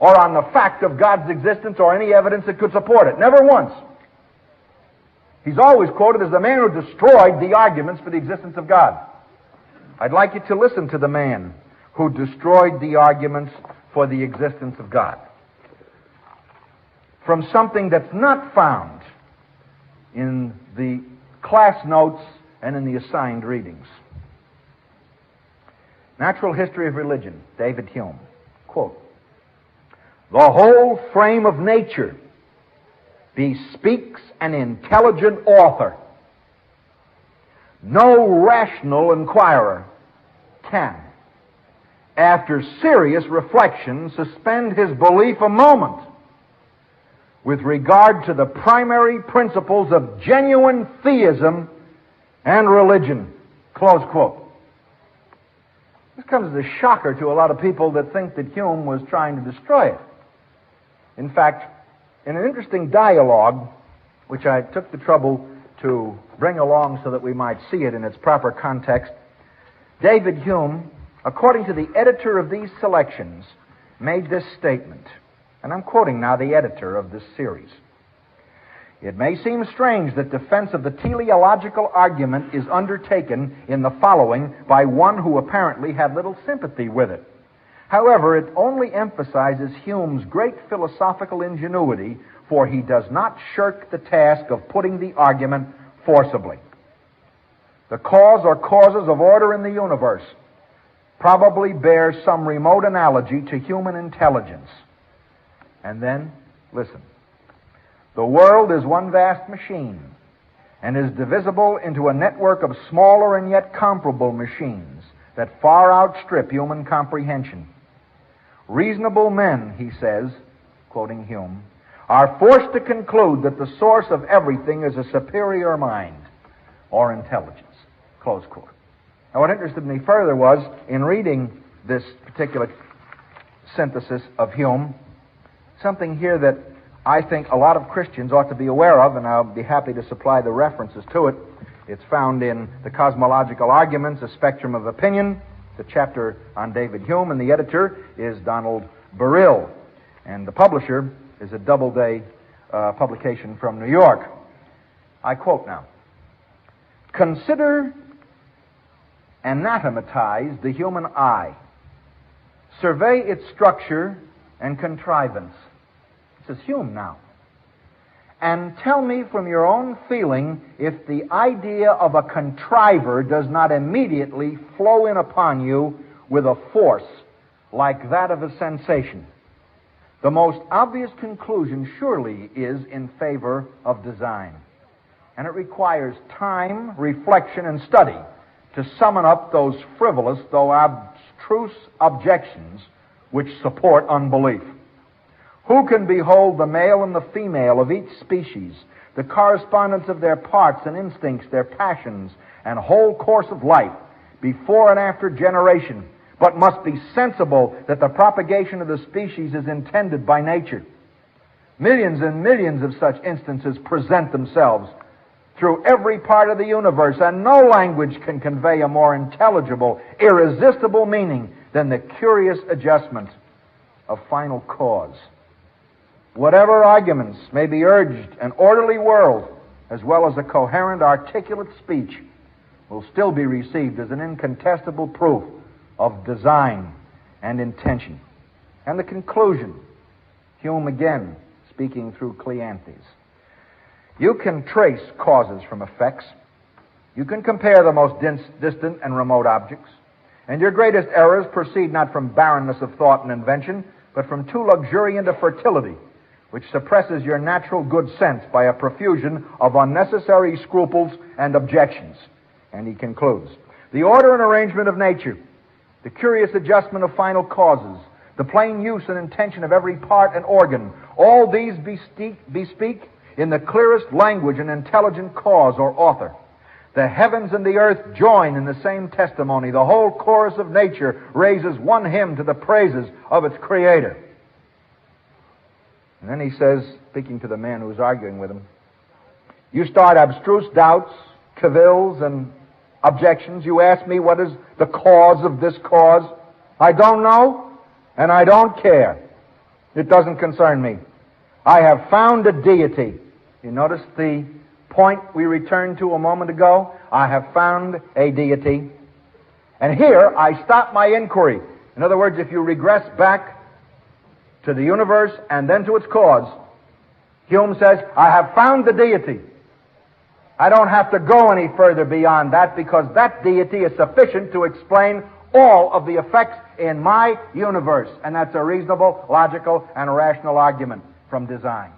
or on the fact of God's existence or any evidence that could support it. Never once. He's always quoted as the man who destroyed the arguments for the existence of God. I'd like you to listen to the man who destroyed the arguments for the existence of God, from something that's not found in the class notes and in the assigned readings. Natural History of Religion, David Hume. Quote, "The whole frame of nature bespeaks an intelligent author. No rational inquirer can, after serious reflection, suspend his belief a moment with regard to the primary principles of genuine theism and religion." Close quote. This comes as a shocker to a lot of people that think that Hume was trying to destroy it. In fact, in an interesting dialogue, which I took the trouble to bring along so that we might see it in its proper context, David Hume, according to the editor of these selections, made this statement. And I'm quoting now the editor of this series. "It may seem strange that defense of the teleological argument is undertaken in the following by one who apparently had little sympathy with it. However, it only emphasizes Hume's great philosophical ingenuity, for he does not shirk the task of putting the argument forcibly. The cause or causes of order in the universe probably bear some remote analogy to human intelligence." And then, listen. "The world is one vast machine, and is divisible into a network of smaller and yet comparable machines that far outstrip human comprehension. Reasonable men," he says, quoting Hume, are forced to conclude that the source of everything is a superior mind or intelligence. Close quote. Now, what interested me further was, in reading this particular synthesis of Hume, something here that I think a lot of Christians ought to be aware of, and I'll be happy to supply the references to it. It's found in the Cosmological Arguments, A Spectrum of Opinion, the chapter on David Hume, and the editor is Donald Burrill, and the publisher is a Doubleday publication from New York. I quote now, "Consider, anatomatize the human eye. Survey its structure and contrivance." This is Hume now. "And tell me from your own feeling if the idea of a contriver does not immediately flow in upon you with a force like that of a sensation. The most obvious conclusion surely is in favor of design, and it requires time, reflection, and study to summon up those frivolous though abstruse objections which support unbelief. Who can behold the male and the female of each species, the correspondence of their parts and instincts, their passions, and whole course of life, before and after generation, but must be sensible that the propagation of the species is intended by nature? Millions and millions of such instances present themselves through every part of the universe, and no language can convey a more intelligible, irresistible meaning than the curious adjustment of final cause. Whatever arguments may be urged, an orderly world, as well as a coherent, articulate speech, will still be received as an incontestable proof of design and intention." And the conclusion, Hume again speaking through Cleanthes. "You can trace causes from effects. You can compare the most distant and remote objects. And your greatest errors proceed not from barrenness of thought and invention, but from too luxuriant a fertility, which suppresses your natural good sense by a profusion of unnecessary scruples and objections." And he concludes, "The order and arrangement of nature, the curious adjustment of final causes, the plain use and intention of every part and organ, all these bespeak in the clearest language an intelligent cause or author. The heavens and the earth join in the same testimony. The whole chorus of nature raises one hymn to the praises of its Creator." And then he says, speaking to the man who was arguing with him, "You start abstruse doubts, cavils, and objections. You ask me what is the cause of this cause. I don't know, and I don't care. It doesn't concern me. I have found a deity." You notice the point we returned to a moment ago? I have found a deity. And here I stop my inquiry. In other words, if you regress back to the universe and then to its cause, Hume says, I have found the deity. I don't have to go any further beyond that, because that deity is sufficient to explain all of the effects in my universe. And that's a reasonable, logical, and rational argument from design.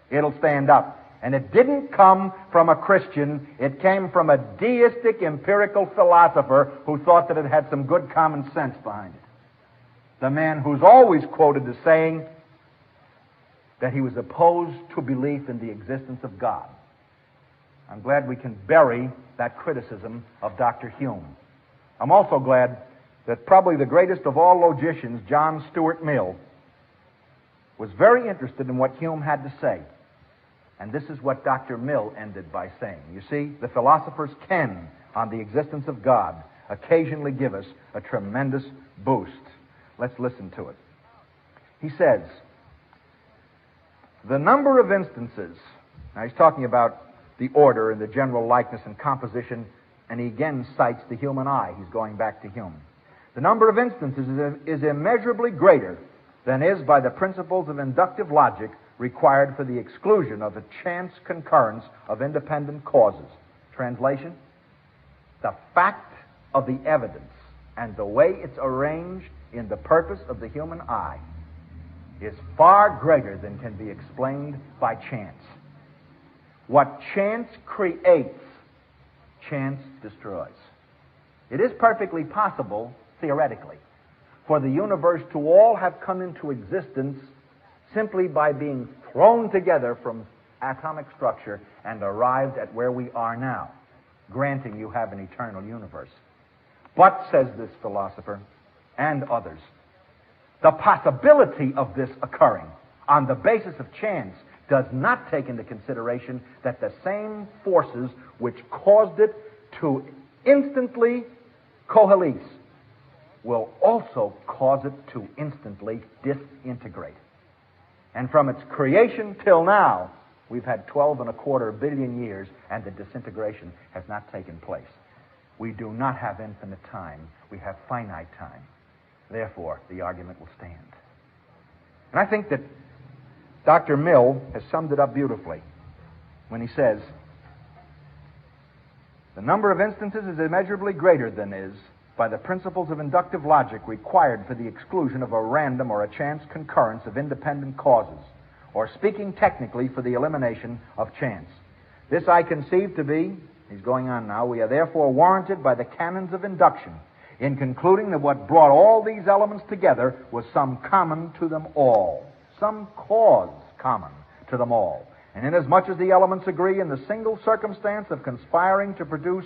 It'll stand up. And it didn't come from a Christian. It came from a deistic, empirical philosopher who thought that it had some good common sense behind it. The man who's always quoted as saying that he was opposed to belief in the existence of God. I'm glad we can bury that criticism of Dr. Hume. I'm also glad that probably the greatest of all logicians, John Stuart Mill, was very interested in what Hume had to say. And this is what Dr. Mill ended by saying. You see, the philosophers can, on the existence of God, occasionally give us a tremendous boost. Let's listen to it. He says, the number of instances, now he's talking about the order and the general likeness and composition, and he again cites the human eye. He's going back to Hume. The number of instances is immeasurably greater than is by the principles of inductive logic required for the exclusion of a chance concurrence of independent causes. Translation: the fact of the evidence and the way it's arranged in the purpose of the human eye is far greater than can be explained by chance. What chance creates, chance destroys. It is perfectly possible, theoretically, for the universe to all have come into existence simply by being thrown together from atomic structure and arrived at where we are now, granting you have an eternal universe. But, says this philosopher, and others, the possibility of this occurring on the basis of chance does not take into consideration that the same forces which caused it to instantly coalesce will also cause it to instantly disintegrate. And from its creation till now, we've had 12.25 billion years, and the disintegration has not taken place. We do not have infinite time. We have finite time. Therefore, the argument will stand. And I think that Dr. Mill has summed it up beautifully when he says, the number of instances is immeasurably greater than is, by the principles of inductive logic, required for the exclusion of a random or a chance concurrence of independent causes, or speaking technically, for the elimination of chance. This I conceive to be, he's going on now, we are therefore warranted by the canons of induction in concluding that what brought all these elements together was some common to them all, some cause common to them all. And inasmuch as the elements agree in the single circumstance of conspiring to produce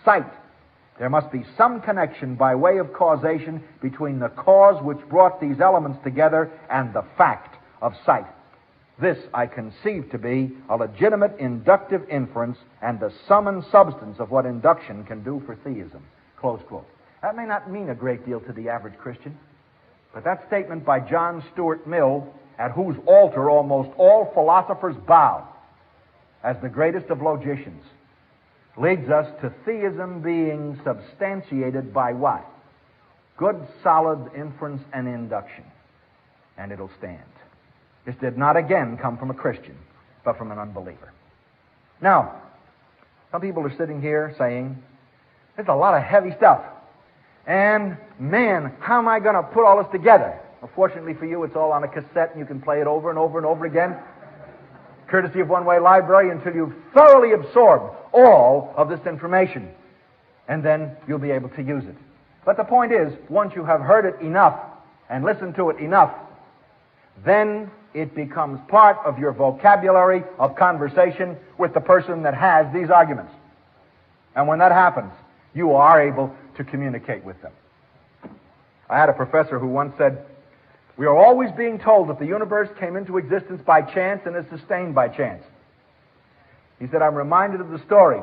sight, there must be some connection by way of causation between the cause which brought these elements together and the fact of sight. This I conceive to be a legitimate inductive inference and the sum and substance of what induction can do for theism. Close quote. That may not mean a great deal to the average Christian, but that statement by John Stuart Mill, at whose altar almost all philosophers bow, as the greatest of logicians, leads us to theism being substantiated by what? Good, solid inference and induction. And it'll stand. This did not again come from a Christian, but from an unbeliever. Now, some people are sitting here saying, there's a lot of heavy stuff. And, man, how am I going to put all this together? Well, fortunately for you, it's all on a cassette, and you can play it over and over and over again, courtesy of One Way Library, until you've thoroughly absorbed all of this information. And then you'll be able to use it. But the point is, once you have heard it enough and listened to it enough, then it becomes part of your vocabulary of conversation with the person that has these arguments. And when that happens, you are able to communicate with them. I had a professor who once said, we are always being told that the universe came into existence by chance and is sustained by chance. He said, I'm reminded of the story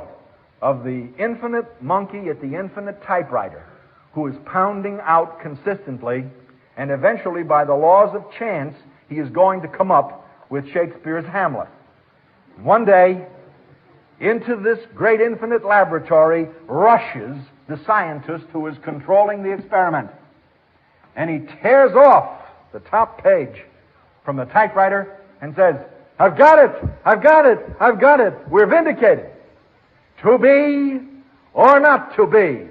of the infinite monkey at the infinite typewriter who is pounding out consistently, and eventually, by the laws of chance, he is going to come up with Shakespeare's Hamlet. One day, into this great infinite laboratory rushes the scientist who is controlling the experiment. And he tears off the top page from the typewriter and says, I've got it! I've got it! I've got it! We're vindicated! To be or not to be,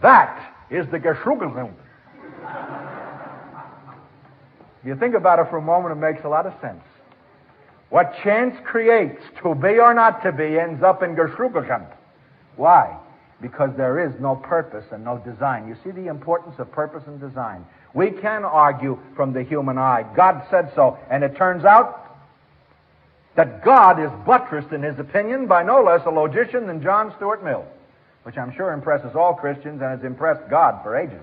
that is the Geschrugelung. If you think about it for a moment, it makes a lot of sense. What chance creates, to be or not to be, ends up in Geschrugelung. Why? Because there is no purpose and no design. You see the importance of purpose and design. We can argue from the human eye. God said so. And it turns out that God is buttressed in his opinion by no less a logician than John Stuart Mill, which I'm sure impresses all Christians and has impressed God for ages.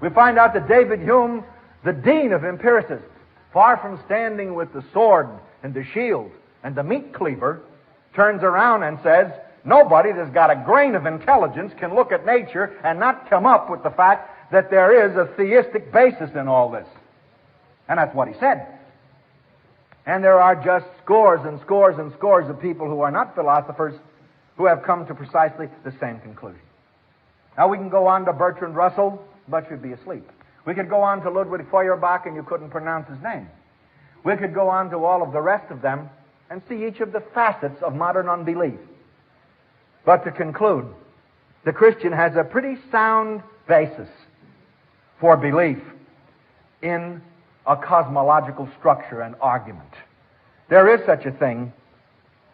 We find out that David Hume, the dean of empiricists, far from standing with the sword and the shield and the meat cleaver, turns around and says, nobody that's got a grain of intelligence can look at nature and not come up with the fact that there is a theistic basis in all this. And that's what he said. And there are just scores and scores and scores of people who are not philosophers who have come to precisely the same conclusion. Now we can go on to Bertrand Russell, but you'd be asleep. We could go on to Ludwig Feuerbach, and you couldn't pronounce his name. We could go on to all of the rest of them and see each of the facets of modern unbelief. But to conclude, the Christian has a pretty sound basis for belief in a cosmological structure and argument. There is such a thing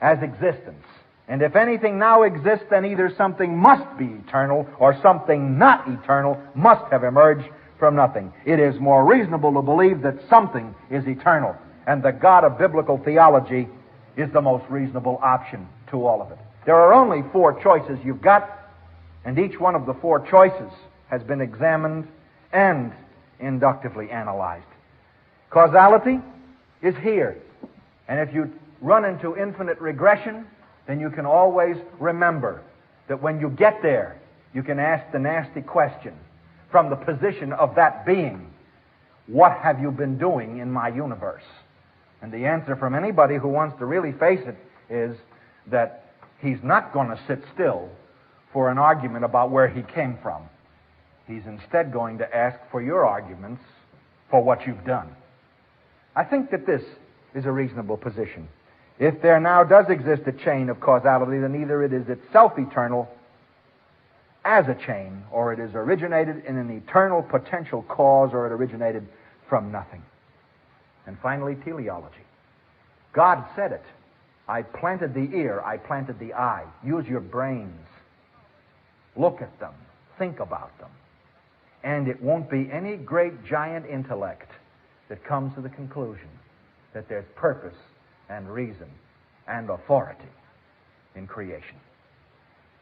as existence. And if anything now exists, then either something must be eternal or something not eternal must have emerged from nothing. It is more reasonable to believe that something is eternal. And the God of biblical theology is the most reasonable option to all of it. There are only 4 choices you've got, and each one of the 4 choices has been examined and inductively analyzed. Causality is here. And if you run into infinite regression, then you can always remember that when you get there, you can ask the nasty question from the position of that being, what have you been doing in my universe? And the answer from anybody who wants to really face it is that he's not going to sit still for an argument about where he came from. He's instead going to ask for your arguments for what you've done. I think that this is a reasonable position. If there now does exist a chain of causality, then either it is itself eternal as a chain, or it is originated in an eternal potential cause, or it originated from nothing. And finally, teleology. God said it. I planted the ear, I planted the eye. Use your brains. Look at them. Think about them. And it won't be any great giant intellect that comes to the conclusion that there's purpose and reason and authority in creation.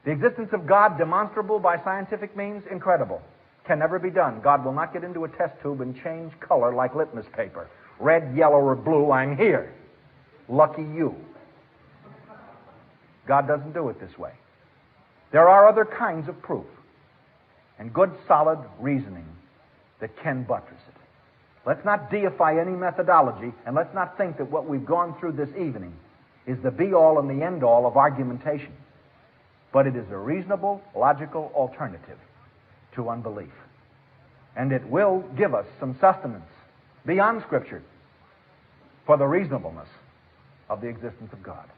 The existence of God, demonstrable by scientific means, incredible. Can never be done. God will not get into a test tube and change color like litmus paper. Red, yellow, or blue, I'm here. Lucky you. God doesn't do it this way. There are other kinds of proof and good, solid reasoning that can buttress it. Let's not deify any methodology, and let's not think that what we've gone through this evening is the be-all and the end-all of argumentation. But it is a reasonable, logical alternative to unbelief. And it will give us some sustenance beyond Scripture for the reasonableness of the existence of God.